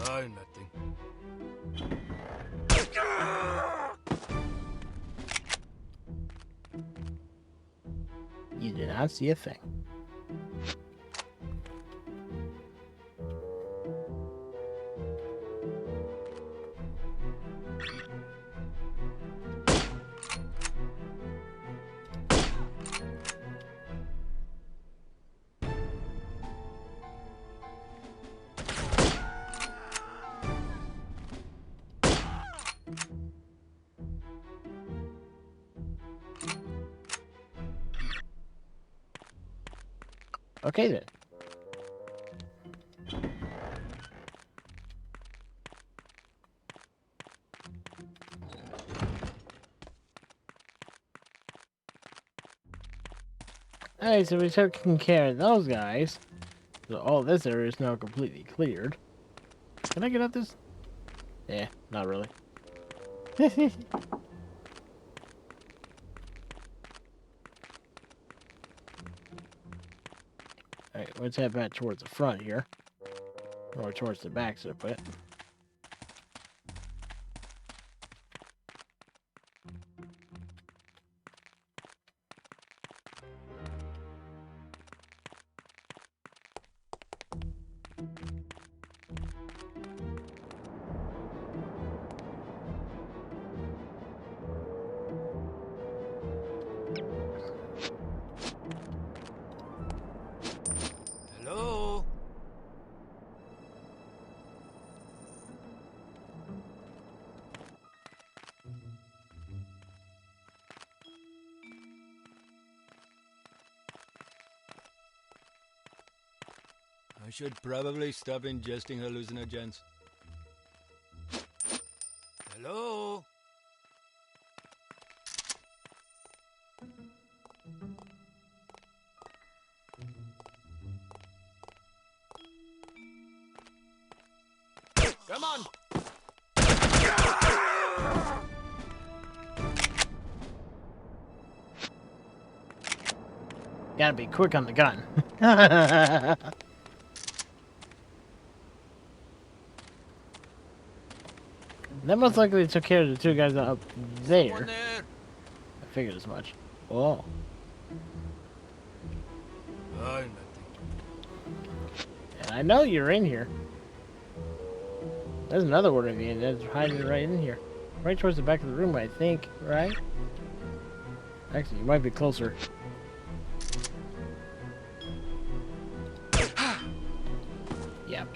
Nothing. You did not see a thing. Okay then. Alright, so we took care of those guys. So all this area is now completely cleared. Can I get up this? Yeah, not really. Alright, let's head back towards the front here. Or towards the back, so to put it. Hello? I should probably stop ingesting hallucinogens. Hello? Come on! Gotta be quick on the gun. That most likely took care of the two guys up there. I figured as much. Whoa. And I know you're in here. There's another one of you that's hiding right in here. Right towards the back of the room, I think, right? Actually, you might be closer. Yep.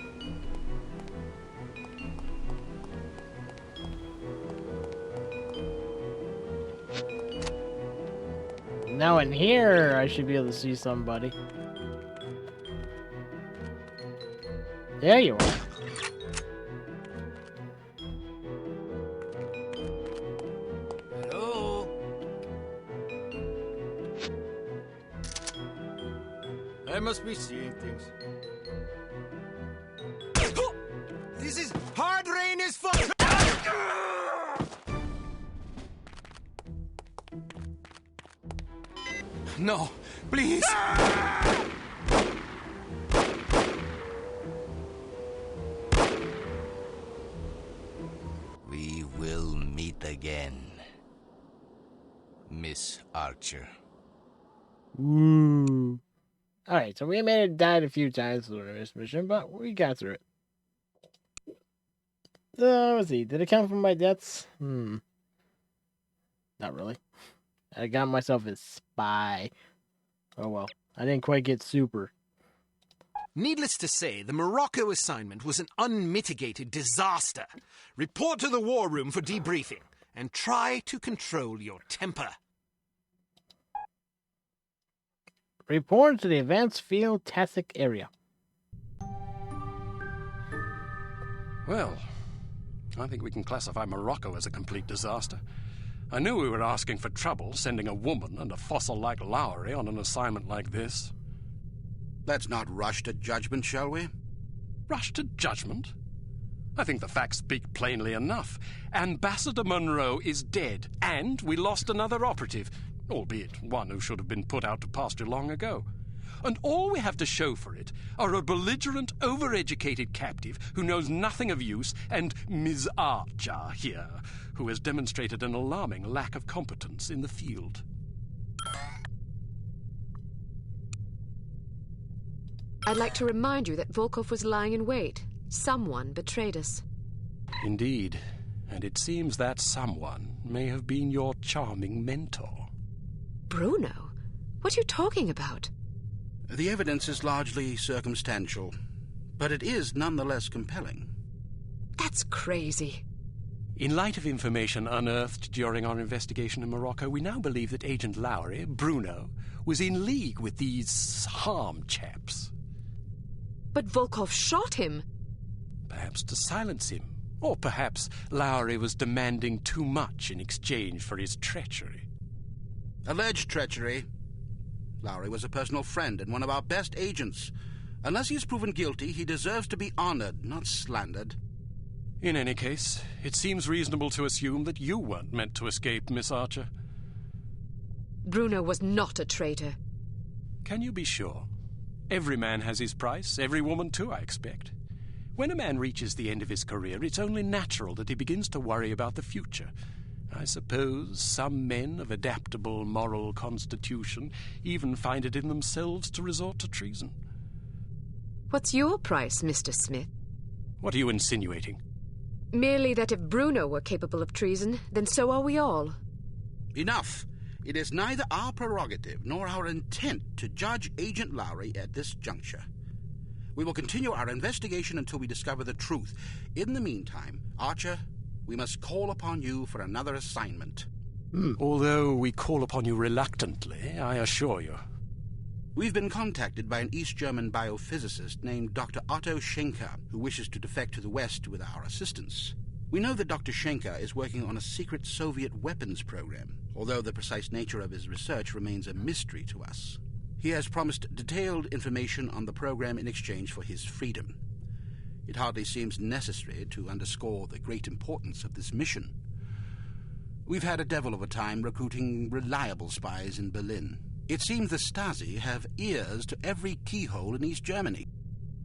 Now in here, I should be able to see somebody. There you are. Hello? I must be seeing things. This is hard rain as fuck! No, please! We will meet again, Miss Archer. Woo. Alright, so we may have died a few times during this mission, but we got through it. So, let's see. Did it count for my deaths? Not really. I got myself a spy. Oh well. I didn't quite get super. Needless to say, the Morocco assignment was an unmitigated disaster. Report to the war room for debriefing, and try to control your temper. Report to the advanced field tactic area. Well, I think we can classify Morocco as a complete disaster. I knew we were asking for trouble, sending a woman and a fossil like Lowry on an assignment like this. Let's not rush to judgment, shall we? Rush to judgment? I think the facts speak plainly enough. Ambassador Monroe is dead, and we lost another operative, albeit one who should have been put out to pasture long ago. And all we have to show for it are a belligerent, overeducated captive who knows nothing of use, and Ms. Archer here, who has demonstrated an alarming lack of competence in the field. I'd like to remind you that Volkov was lying in wait. Someone betrayed us. Indeed, and it seems that someone may have been your charming mentor. Bruno? What are you talking about? The evidence is largely circumstantial, but it is nonetheless compelling. That's crazy. In light of information unearthed during our investigation in Morocco, we now believe that Agent Lowry, Bruno, was in league with these harm chaps. But Volkov shot him. Perhaps to silence him. Or perhaps Lowry was demanding too much in exchange for his treachery. Alleged treachery. Lowry was a personal friend and one of our best agents. Unless he is proven guilty, he deserves to be honored, not slandered. In any case, it seems reasonable to assume that you weren't meant to escape, Miss Archer. Bruno was not a traitor. Can you be sure? Every man has his price, every woman too, I expect. When a man reaches the end of his career, it's only natural that he begins to worry about the future. I suppose some men of adaptable moral constitution even find it in themselves to resort to treason. What's your price, Mr. Smith? What are you insinuating? Merely that if Bruno were capable of treason, then so are we all. Enough! It is neither our prerogative nor our intent to judge Agent Lowry at this juncture. We will continue our investigation until we discover the truth. In the meantime, Archer, we must call upon you for another assignment. Although we call upon you reluctantly, I assure you. We've been contacted by an East German biophysicist named Dr. Otto Schenker, who wishes to defect to the West with our assistance. We know that Dr. Schenker is working on a secret Soviet weapons program, although the precise nature of his research remains a mystery to us. He has promised detailed information on the program in exchange for his freedom. It hardly seems necessary to underscore the great importance of this mission. We've had a devil of a time recruiting reliable spies in Berlin. It seems the Stasi have ears to every keyhole in East Germany.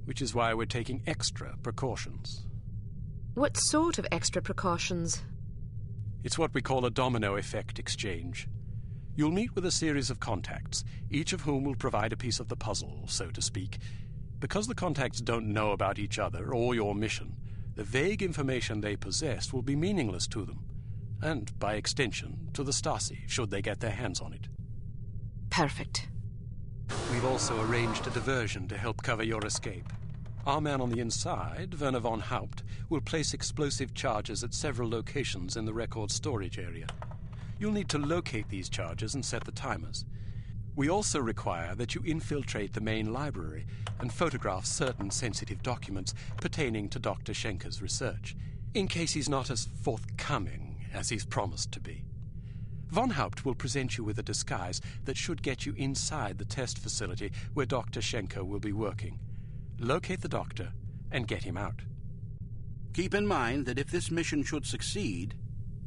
Which is why we're taking extra precautions. What sort of extra precautions? It's what we call a domino effect exchange. You'll meet with a series of contacts, each of whom will provide a piece of the puzzle, so to speak. Because the contacts don't know about each other or your mission, the vague information they possess will be meaningless to them, and, by extension, to the Stasi, should they get their hands on it. Perfect. We've also arranged a diversion to help cover your escape. Our man on the inside, Werner von Haupt, will place explosive charges at several locations in the record storage area. You'll need to locate these charges and set the timers. We also require that you infiltrate the main library and photograph certain sensitive documents pertaining to Dr. Schenker's research, in case he's not as forthcoming as he's promised to be. Von Haupt will present you with a disguise that should get you inside the test facility where Dr. Schenker will be working. Locate the doctor and get him out. Keep in mind that if this mission should succeed,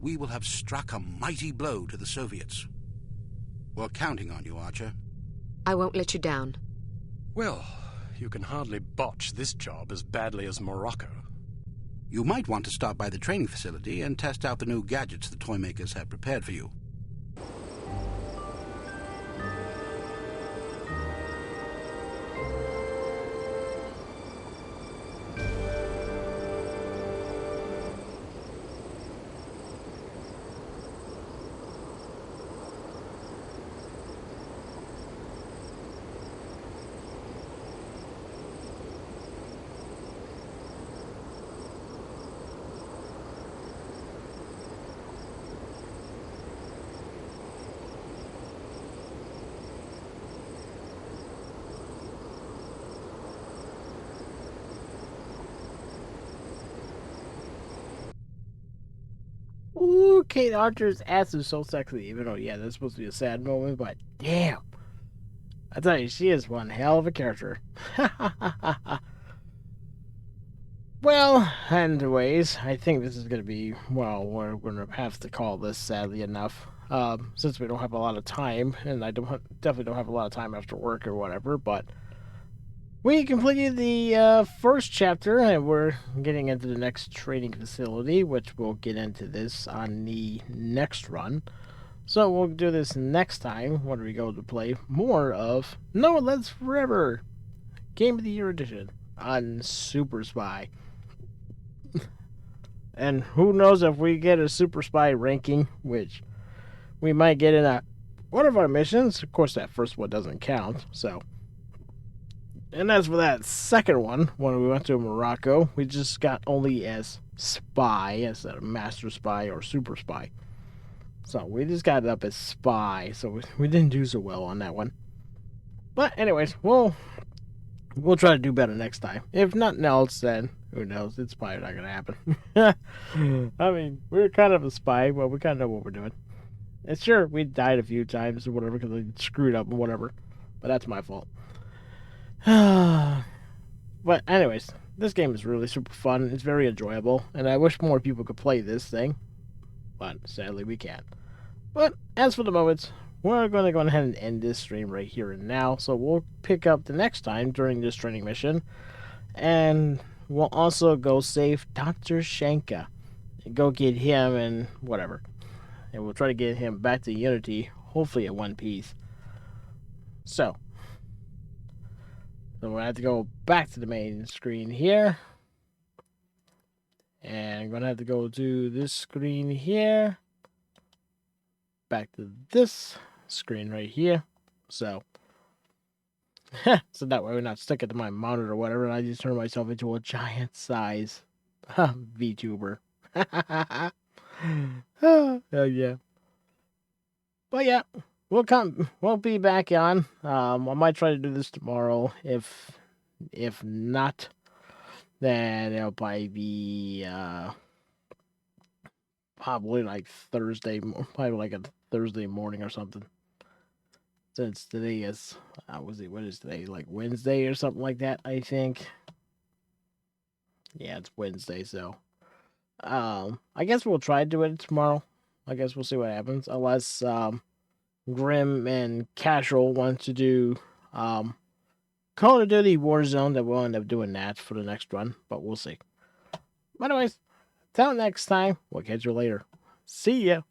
we will have struck a mighty blow to the Soviets. We're counting on you, Archer. I won't let you down. Well, you can hardly botch this job as badly as Morocco. You might want to stop by the training facility and test out the new gadgets the toy makers have prepared for you. Ooh, Kate Archer's ass is so sexy, even though, yeah, that's supposed to be a sad moment, but damn. I tell you, she is one hell of a character. Well, anyways, I think this is going to be, well, we're going to have to call this, sadly enough. Since we don't have a lot of time, and I definitely don't have a lot of time after work or whatever, but we completed the first chapter, and we're getting into the next training facility, which we'll get into this on the next run. So we'll do this next time when we go to play more of No Let's Forever Game of the Year Edition on Super Spy. And who knows if we get a Super Spy ranking, which we might get in one of our missions. Of course, that first one doesn't count, so. And as for that second one, when we went to Morocco, we just got only as spy instead of master spy or super spy. So we just got it up as spy, so we didn't do so well on that one. But anyways, we'll try to do better next time. If nothing else, then who knows? It's probably not going to happen. I mean, we're kind of a spy, but we kind of know what we're doing. And sure, we died a few times or whatever because we screwed up and whatever. but that's my fault. But anyways, this game is really super fun. It's very enjoyable, and I wish more people could play this thing, but sadly we can't. But as for the moment, we're going to go ahead and end this stream right here and now. So we'll pick up the next time during this training mission, and we'll also go save Dr. Shanka. Go get him and whatever. And we'll try to get him back to Unity, hopefully at one piece. So, then we'll have to go back to the main screen here. And I'm going to have to go to this screen here. Back to this screen right here. So, so that way we're not stuck at my monitor or whatever, and I just turn myself into a giant size VTuber. Oh, yeah. But yeah, we'll be back on. I might try to do this tomorrow. If not, then it'll probably be probably like Thursday, probably like a Thursday morning or something. Since today is what is today? Like Wednesday or something like that, I think. Yeah, it's Wednesday, so I guess we'll try to do it tomorrow. I guess we'll see what happens. Unless Grim and Casual want to do Call of Duty Warzone, that we'll end up doing that for the next run, but we'll see. But anyways, till next time, we'll catch you later. See ya.